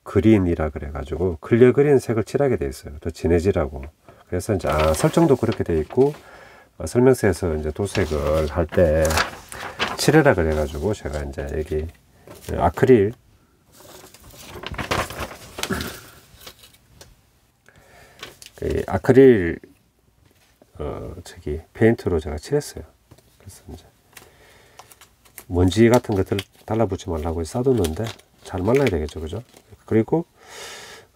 S1: 그린이라 그래가지고 클리어 그린 색을 칠하게 되어 있어요. 더 진해지라고. 그래서 이제 설정도 그렇게 되어 있고, 설명서에서 이제 도색을 할 때 칠해라 그래가지고 제가 이제 여기 아크릴 저기 페인트로 제가 칠했어요. 그래서 이제 먼지 같은 것들 달라붙지 말라고 싸뒀는데 잘 말라야 되겠죠. 그죠? 그리고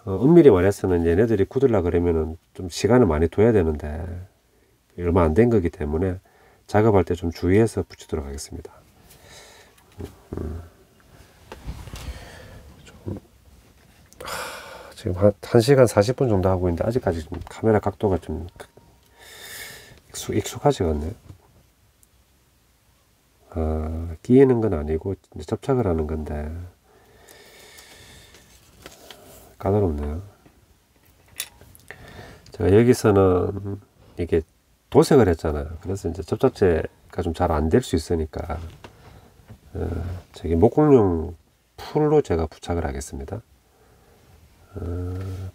S1: 엄밀히 말해서는 얘네들이 굳으려 그러면은 좀 시간을 많이 둬야 되는데 얼마 안 된 거기 때문에 작업할 때 좀 주의해서 붙이도록 하겠습니다. 지금 한 1시간 40분 정도 하고 있는데 아직까지 좀 카메라 각도가 좀 익숙하지가 않네요. 끼이는 건 아니고 접착을 하는 건데 까다롭네요. 제가 여기서는 이게 도색을 했잖아요. 그래서 이제 접착제가 좀 잘 안 될 수 있으니까 저기 목공용 풀로 제가 부착을 하겠습니다.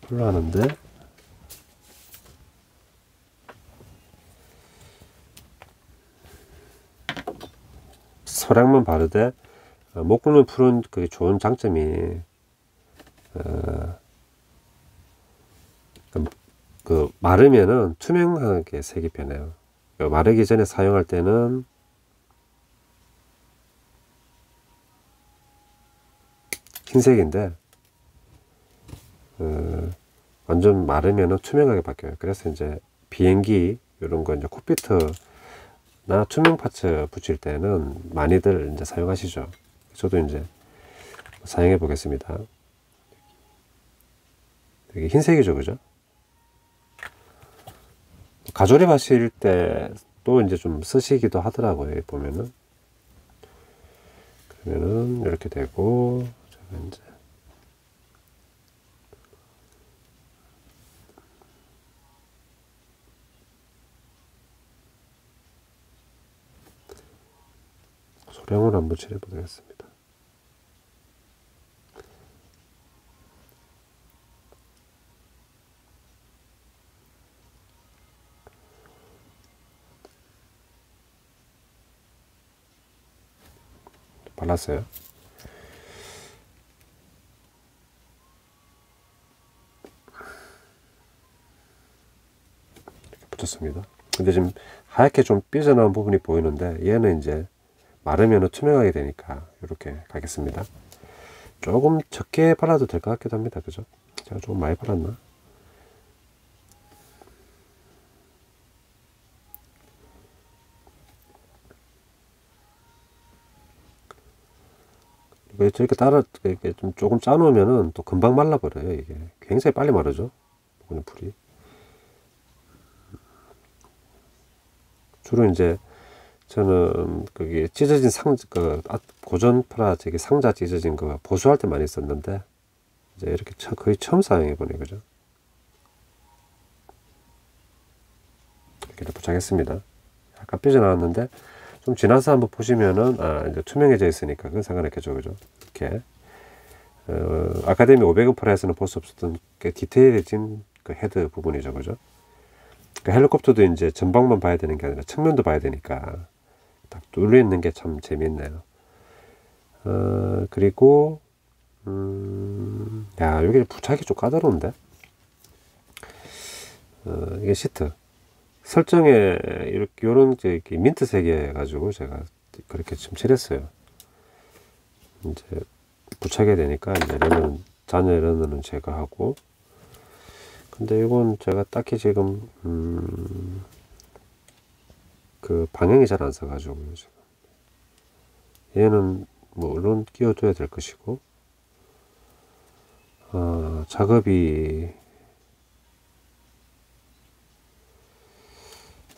S1: 풀로 하는데 소량만 바르되 못 굽는 풀은 그 좋은 장점이 그 마르면은 투명하게 색이 변해요. 마르기 전에 사용할 때는 흰색인데 완전 마르면은 투명하게 바뀌어요. 그래서 이제 비행기 이런 거 이제 콕피트나 투명 파츠 붙일 때는 많이들 이제 사용하시죠. 저도 이제 사용해 보겠습니다. 여기 흰색이죠, 그죠? 가조립 하실 때 또 이제 좀 쓰시기도 하더라고요. 보면은 그러면은 이렇게 되고 제가 이제 소량으로 한번 칠해 보겠습니다. 발랐어요. 이렇게 붙였습니다. 근데 지금 하얗게 좀 삐져나온 부분이 보이는데 얘는 이제 마르면 투명하게 되니까 이렇게 가겠습니다. 조금 적게 발라도 될 것 같기도 합니다. 그죠? 제가 조금 많이 발랐나? 왜 저렇게 이렇게 좀 조금 짜놓으면은 또 금방 말라버려요. 이게 굉장히 빨리 마르죠. 그냥 풀이. 주로 이제 저는 그게 찢어진 고전 프라 저기 상자 찢어진 거 보수할 때 많이 썼는데 이제 이렇게 거의 처음 사용해 보네, 그죠? 이렇게 부착했습니다. 약간 삐져나왔는데 좀 지나서 한번 보시면은 이제 투명해져 있으니까 그건 상관없겠죠, 그죠? 이렇게 아카데미 500원 프라에서는 볼 수 없었던 그 디테일해진 그 헤드 부분이죠, 그죠? 그 헬리콥터도 이제 전방만 봐야 되는 게 아니라 측면도 봐야 되니까 딱 뚫려 있는 게 참 재밌네요. 그리고 야, 여기 부착이 좀 까다로운데. 이게 시트 설정에 이렇게 요런 이렇게 민트색에 가지고 제가 그렇게 좀 칠했어요. 이제 부착이 되니까 이제 잔여 러너는 제가 하고, 근데 이건 제가 딱히 지금 그 방향이 잘 안 서가지고 지금 얘는 물론 끼워줘야 될 것이고, 작업이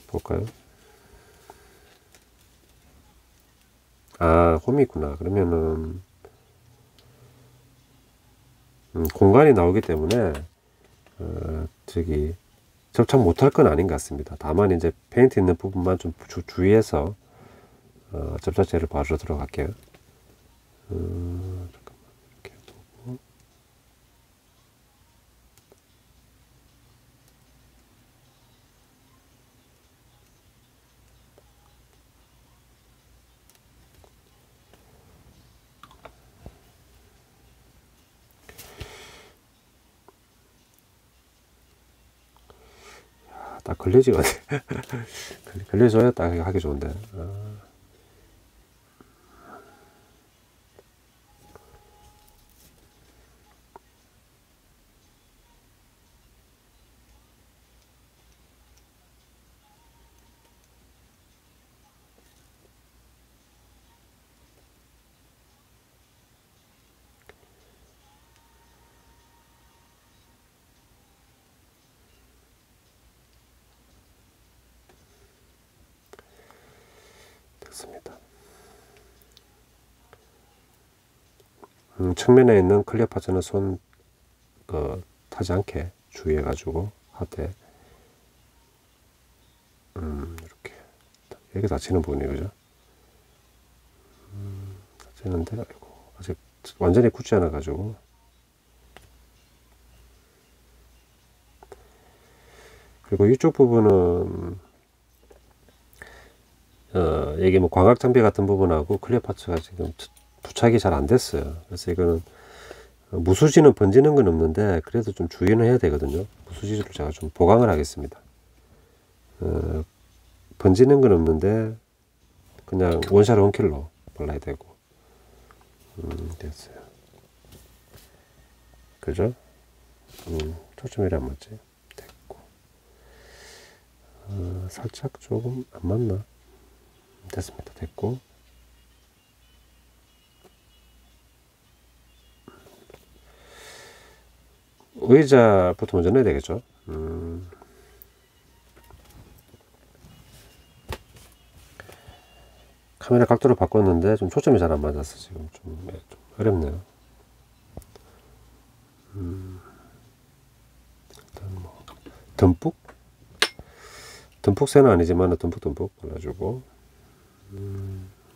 S1: 볼까요? 홈이 있구나. 그러면은 공간이 나오기 때문에 저기 접착 못할 건 아닌 것 같습니다. 다만 이제 페인트 있는 부분만 좀 주의해서 접착제를 바르러 들어갈게요. 잠깐만, 이렇게 보고. 딱 걸리지가 걸려줘야 딱 하기 좋은데. 됐습니다. 측면에 있는 클리어 파츠는 손 타지 않게 주의해 가지고 하되 이렇게 여기 다치는 부분이, 그죠? 다치는데 아이고, 아직 완전히 굳지 않아 가지고. 그리고 이쪽 부분은 여기 뭐 광학 장비 같은 부분하고 클리어 파츠가 지금 부착이 잘 안 됐어요. 그래서 이거는 무수지는 번지는 건 없는데 그래도 좀 주의는 해야 되거든요. 무수지를 제가 좀 보강을 하겠습니다. 번지는 건 없는데 그냥 원샷 원킬로 발라야 되고. 됐어요. 그죠? 초점이 안 맞지? 됐고. 살짝 조금 안 맞나? 됐습니다. 됐고. 의자부터 먼저 넣어야 되겠죠? 카메라 각도를 바꿨는데 좀 초점이 잘 안 맞아서 지금 좀 어렵네요. 일단 뭐 듬뿍새는 아니지만 듬뿍 발라주고.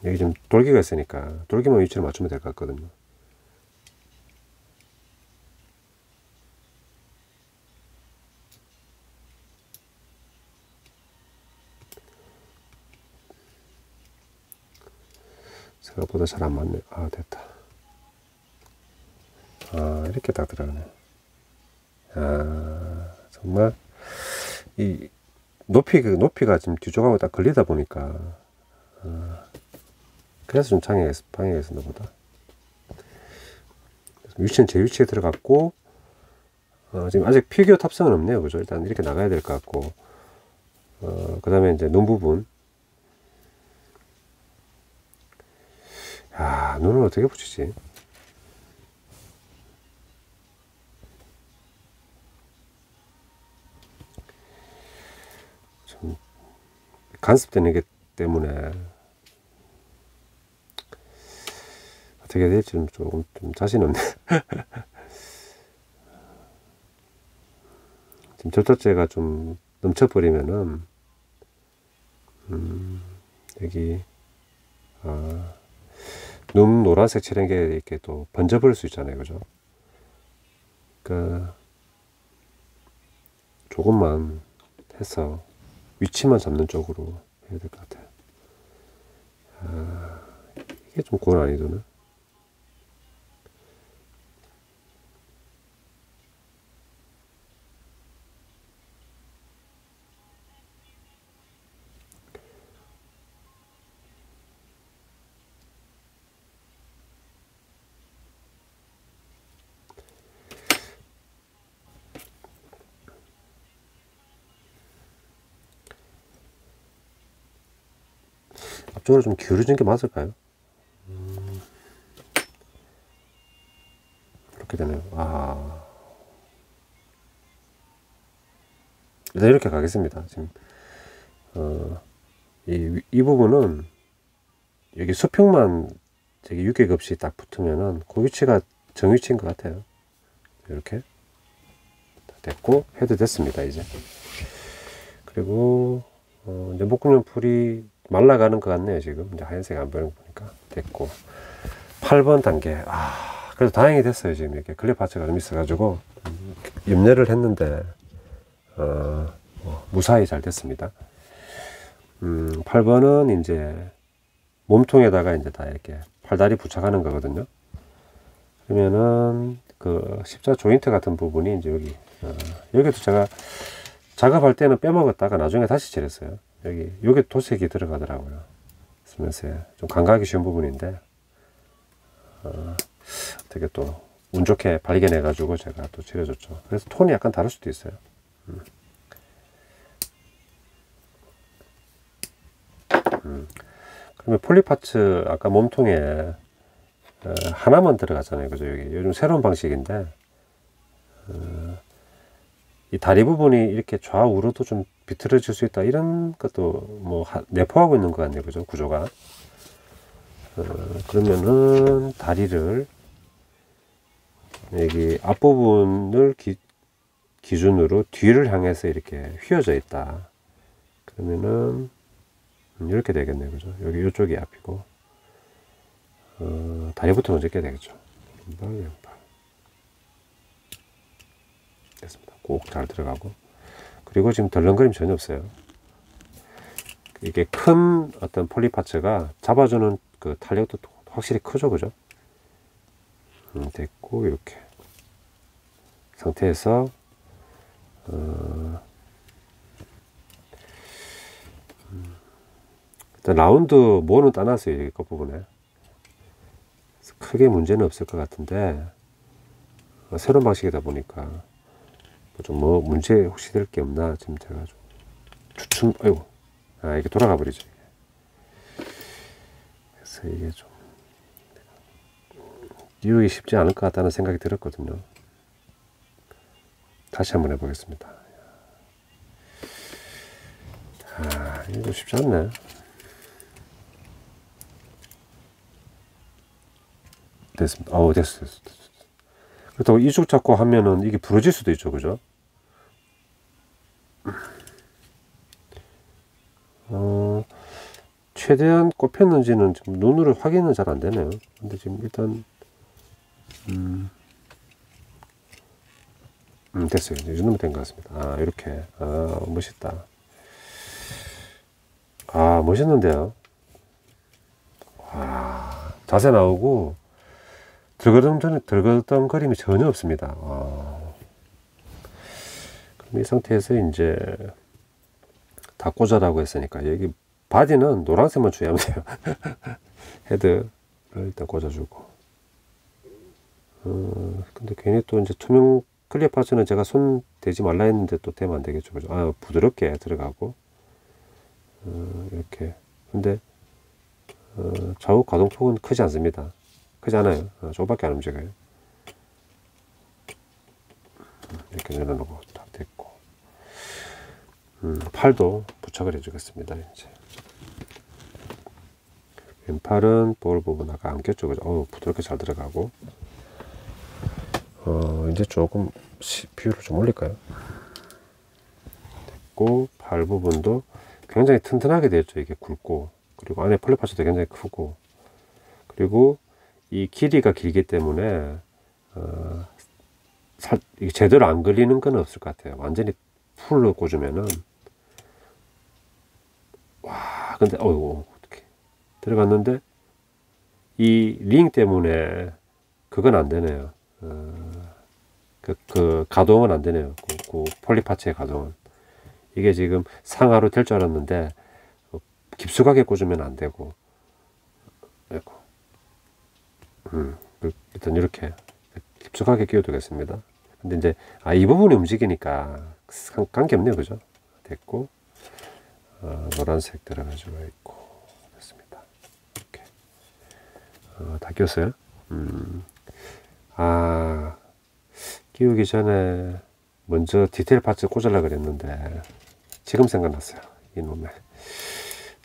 S1: 여기 좀 돌기가 있으니까 돌기만 위치를 맞추면 될 것 같거든요. 생각보다 잘 안 맞네. 아, 됐다. 아, 이렇게 딱 들어가네. 아, 정말 이 높이가 지금 뒤쪽하고 딱 걸리다 보니까 그래서 좀 방해가 있었나 보다. 위치는 제 위치에 들어갔고, 지금 아직 피규어 탑승은 없네요. 그죠? 일단 이렇게 나가야 될 것 같고, 그 다음에 이제 눈 부분. 야, 눈을 어떻게 붙이지? 좀 간섭되는 게 때문에 어떻게 해야 될지 조금 좀 자신 없네. 지금 접착제가 좀 넘쳐버리면은 여기 눈 노란색 칠한 게 이렇게 또 번져버릴 수 있잖아요. 그죠? 그러니까 조금만 해서 위치만 잡는 쪽으로 해야 될 것 같아요. 이게 좀 고난이도는. 앞쪽으로 좀 기울어진 게 맞을까요? 이렇게 되네요. 일단 이렇게 가겠습니다. 지금 이 부분은 여기 수평만 저기 유격 없이 딱 붙으면은 그 위치가 정위치인 것 같아요. 이렇게 됐고 해도 됐습니다. 이제 그리고 이제 목공용 풀이 말라가는 것 같네요. 지금 이제 하얀색 안 보이는 거 보니까 됐고 8번 단계. 그래도 다행히 됐어요. 지금 이렇게 클리어 파츠가 좀 있어가지고 염려를 했는데 무사히 잘 됐습니다. 8번은 이제 몸통에다가 이제 다 이렇게 팔다리 부착하는 거거든요. 그러면은 그 십자 조인트 같은 부분이 이제 여기도 제가 작업할 때는 빼먹었다가 나중에 다시 칠했어요. 여기 도색이 들어가더라고요. 쓰면서 좀 간과하기 쉬운 부분인데 되게 또 운 좋게 발견해 가지고 제가 또 칠해줬죠. 그래서 톤이 약간 다를 수도 있어요. 그러면 폴리파츠 아까 몸통에 하나만 들어갔잖아요. 그죠? 여기 요즘 새로운 방식인데 이 다리 부분이 이렇게 좌우로도 좀 비틀어질 수 있다. 이런 것도 뭐 내포하고 있는 것 같네요. 그죠? 구조가. 그러면은 다리를 여기 앞부분을 기준으로 뒤를 향해서 이렇게 휘어져 있다. 그러면은 이렇게 되겠네요. 그죠? 여기 이쪽이 앞이고 다리부터 먼저 껴야 되겠죠. 왼발 됐습니다. 꼭 잘 들어가고, 그리고 지금 덜렁거림 전혀 없어요. 이게 큰 어떤 폴리 파츠가 잡아주는 그 탄력도 확실히 크죠, 그죠? 됐고, 이렇게 상태에서 일단 라운드 모는 따놨어요, 여기 끝부분에. 크게 문제는 없을 것 같은데, 새로운 방식이다 보니까 좀 문제 혹시 될 게 없나 지금 제가 좀 추측. 아이고, 이게 돌아가 버리죠. 그래서 이게 좀 띄우기 쉽지 않을 것 같다는 생각이 들었거든요. 다시 한번 해보겠습니다. 이거 쉽지 않네. 됐습니다. 됐어. 그렇다고 이쪽 잡고 하면은 이게 부러질 수도 있죠, 그죠? 최대한 꼽혔는지는 지금 눈으로 확인은 잘 안 되네요. 근데 지금 일단 됐어요. 이제 이 정도면 된 것 같습니다. 이렇게. 멋있다. 멋있는데요. 자세 나오고 들거덩거림이 전혀 없습니다. 그럼 이 상태에서 이제 다 꽂아라고 했으니까 여기 바디는 노란색만 주의하면 돼요. 헤드를 일단 꽂아주고. 근데 괜히 또 이제 투명 클리어 파츠는 제가 손 대지 말라 했는데 또 대면 안 되겠죠, 그죠? 부드럽게 들어가고. 이렇게. 근데 좌우 가동폭은 크지 않습니다. 크지 않아요. 조금밖에 안 움직여요. 이렇게 내려놓고 딱 됐고. 팔도 부착을 해주겠습니다. 이제 왼팔은 볼 부분 아까 안 꼈죠, 그죠? 부드럽게 잘 들어가고. 이제 조금 비율을 좀 올릴까요? 됐고, 팔 부분도 굉장히 튼튼하게 되었죠. 이게 굵고, 그리고 안에 폴리 파츠도 굉장히 크고, 그리고 이 길이가 길기 때문에 이게 제대로 안 걸리는 건 없을 것 같아요. 완전히 풀로 꽂으면은 근데 어떻게 들어갔는데 이 링 때문에 그건 안 되네요. 그 가동은 안 되네요. 그 폴리 파츠의 가동은. 이게 지금 상하로 될 줄 알았는데 깊숙하게 꽂으면 안 되고. 일단 이렇게 깊숙하게 끼워두겠습니다. 근데 이제 이 부분이 움직이니까 관계없네요, 그죠? 됐고, 노란색 들어가지고 있고. 됐습니다. 이렇게 다 끼웠어요. 끼우기 전에 먼저 디테일 파츠 꽂으려고 그랬는데 지금 생각났어요. 이놈의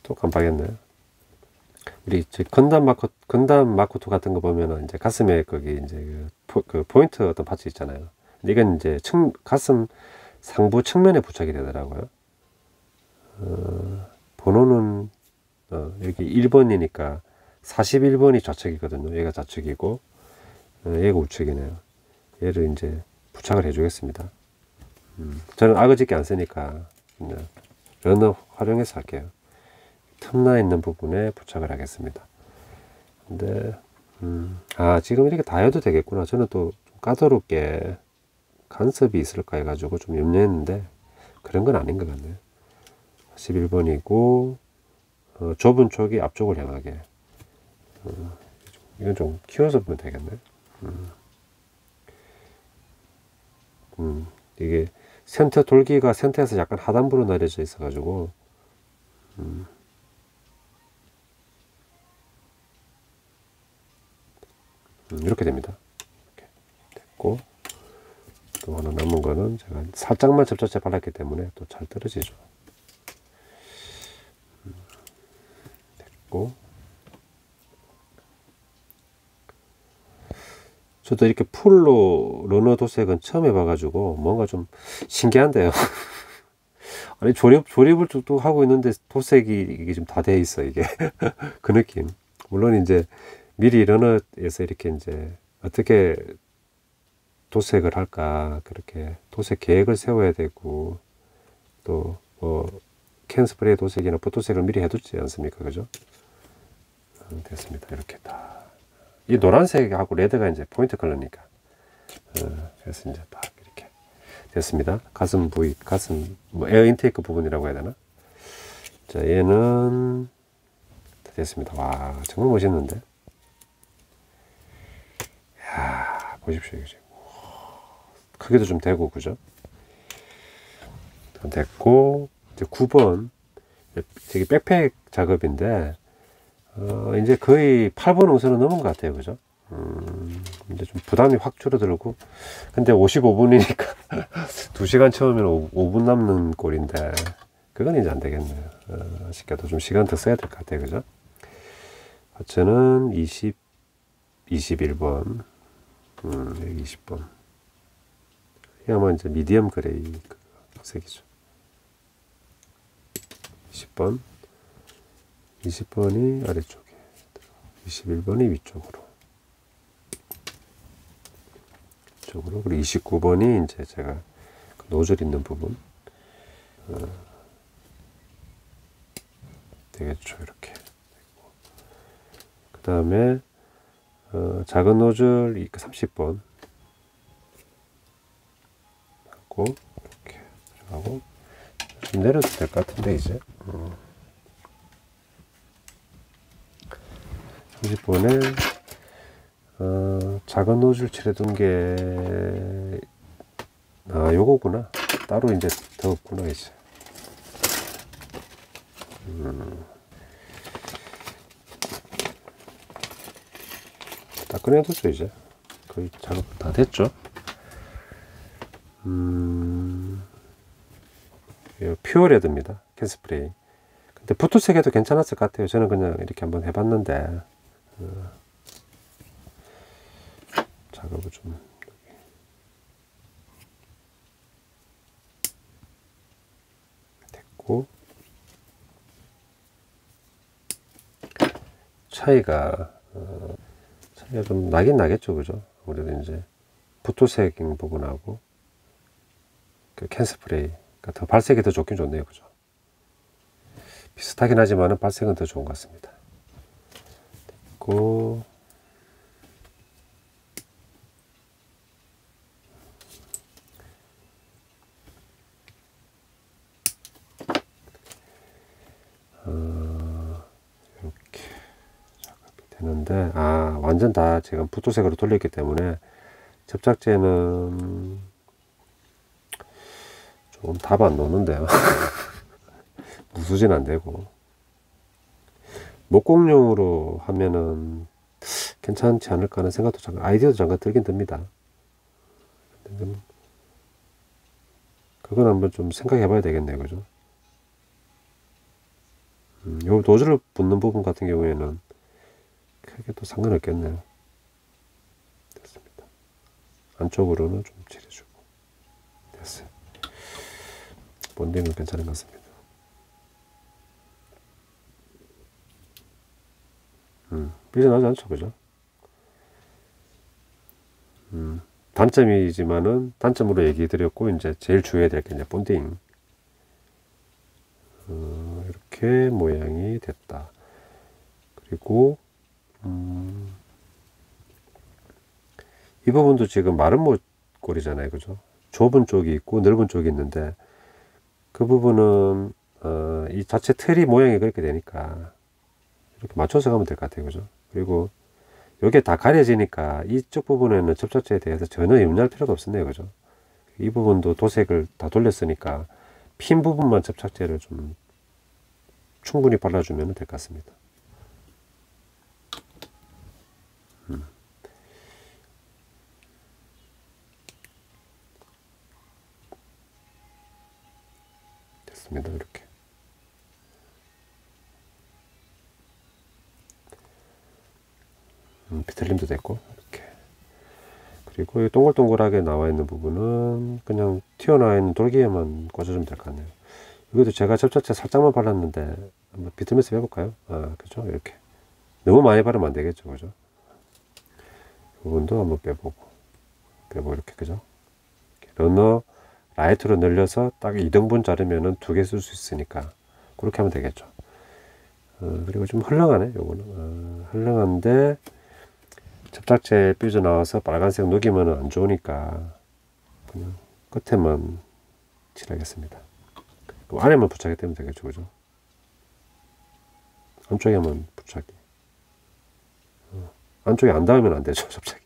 S1: 또 깜빡했네. 우리 건담 마크2 같은 거 보면은 이제 가슴에 거기 이제 그 포인트 어떤 파츠 있잖아요. 근데 이건 이제 가슴 상부 측면에 부착이 되더라고요. 번호는 여기 1번이니까 41번이 좌측이거든요. 얘가 좌측이고 얘가 우측이네요. 얘를 이제 부착을 해주겠습니다. 저는 아그짓게 안 쓰니까 러너 활용해서 할게요. 틈나 있는 부분에 부착을 하겠습니다. 근데 지금 이렇게 다 해도 되겠구나. 저는 또 좀 까다롭게 간섭이 있을까 해가지고 좀 염려했는데 그런 건 아닌 것 같네요. 11번이고 좁은 쪽이 앞쪽을 향하게. 이건 좀 키워서 보면 되겠네. 이게 센터 돌기가 센터에서 약간 하단부로 내려져 있어 가지고 이렇게 됩니다. 이렇게 됐고, 또 하나 남은 거는 제가 살짝만 접착제 발랐기 때문에 또 잘 떨어지죠. 됐고, 저도 이렇게 풀로 러너 도색은 처음 해봐가지고 뭔가 좀 신기한데요. 아니 조립을 또 하고 있는데 도색이 이게 좀 다 돼 있어, 이게. 그 느낌. 물론 이제 미리 러너에서 이렇게 이제 어떻게 도색을 할까, 그렇게 도색 계획을 세워야 되고, 또 뭐 캔스프레이 도색이나 붓도색을 미리 해두지 않습니까? 그죠? 됐습니다. 이렇게 다. 이 노란색하고 레드가 이제 포인트 컬러니까. 그래서 이제 딱 이렇게 됐습니다. 가슴 부위, 가슴, 뭐 에어 인테이크 부분이라고 해야 되나? 자, 얘는 됐습니다. 와, 정말 멋있는데? 야, 보십시오. 이거 크기도 좀 되고, 그죠? 됐고, 이제 9번. 되게 백팩 작업인데, 이제 거의 8번 우선은 넘은 것 같아요. 그죠? 이제 좀 부담이 확 줄어들고, 근데 55분이니까 2시간 채우면 5분 남는 꼴인데, 그건 이제 안 되겠네요. 아쉽게도 좀 시간 더 써야 될 것 같아요. 그죠? 하체는 21번, 여기 20번. 이 아마 이제 미디엄 그레이 색이죠. 20번. 20번이 아래쪽에, 21번이 위쪽으로. 그리고 29번이 이제 제가 노즐 있는 부분. 되겠죠. 이렇게. 그 다음에, 작은 노즐 30번. 하고, 이렇게 들어가고, 좀 내려도 될 것 같은데, 이제. 30번에, 작은 노즐 칠해둔 게, 요거구나. 따로 이제 더 없구나, 이제. 다 꺼내두죠, 이제. 거의 작업 다 됐죠. 퓨어레드입니다. 캔스프레이. 근데 붓도색에도 괜찮았을 것 같아요. 저는 그냥 이렇게 한번 해봤는데, 작업을 좀 됐고, 차이가 좀 나긴 나겠죠. 그죠? 아무래도 이제 붓도색인 부분하고 그 캔스프레이가 더 발색이 더 좋긴 좋네요. 그죠? 비슷하긴 하지만 발색은 더 좋은 것 같습니다. 됐고, 이렇게 작업이 되는데, 완전 다 지금 붓도색으로 돌렸기 때문에 접착제는 좀 답 안 나오는데요. 무수진 안 되고, 목공용으로 하면은 괜찮지 않을까 하는 생각도 잠깐, 아이디어도 잠깐 들긴 듭니다. 그건 한번 좀 생각해 봐야 되겠네요. 그죠? 요 노즐을 붙는 부분 같은 경우에는 크게 또 상관없겠네요. 됐습니다. 안쪽으로는 좀 칠해주고. 됐어요. 본딩은 괜찮은 것 같습니다. 삐져나지 않죠. 그죠? 단점이지만은, 단점으로 얘기 드렸고, 이제 제일 주의해야 될 게 이제 본딩. 이렇게 모양이 됐다. 그리고, 이 부분도 지금 마른 목골이잖아요. 그죠? 좁은 쪽이 있고, 넓은 쪽이 있는데, 그 부분은, 이 자체 틀이 모양이 그렇게 되니까, 이렇게 맞춰서 가면 될 것 같아요. 그죠? 그리고, 이게 다 가려지니까 이쪽 부분에는 접착제에 대해서 전혀 염려할 필요도 없었네요. 그죠? 이 부분도 도색을 다 돌렸으니까 핀 부분만 접착제를 좀 충분히 발라주면 될 것 같습니다. 됐습니다. 이렇게. 비틀림도 됐고, 이렇게. 그리고 이 동글동글하게 나와 있는 부분은 그냥 튀어나와 있는 돌기에만 꽂아주면 될 것 같네요. 이것도 제가 접착제 살짝만 발랐는데 한번 비틀면서 해볼까요? 그죠? 이렇게. 너무 많이 바르면 안 되겠죠. 그죠? 부분도 한번 빼보고 이렇게, 그죠? 러너 라이트로 늘려서 딱 2등분 자르면은 2개 쓸 수 있으니까 그렇게 하면 되겠죠. 그리고 좀 헐렁하네, 요거는. 헐렁한데 접착제 삐져나와서 빨간색 녹이면 안 좋으니까 그냥 끝에만 칠하겠습니다. 그럼 안에만 부착이 되면 되겠죠, 그죠? 안쪽에만 부착이. 안쪽에 안 닿으면 안 되죠, 접착이.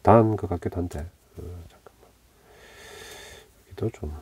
S1: 닿은 것 같기도 한데. 잠깐만. 여기도 좀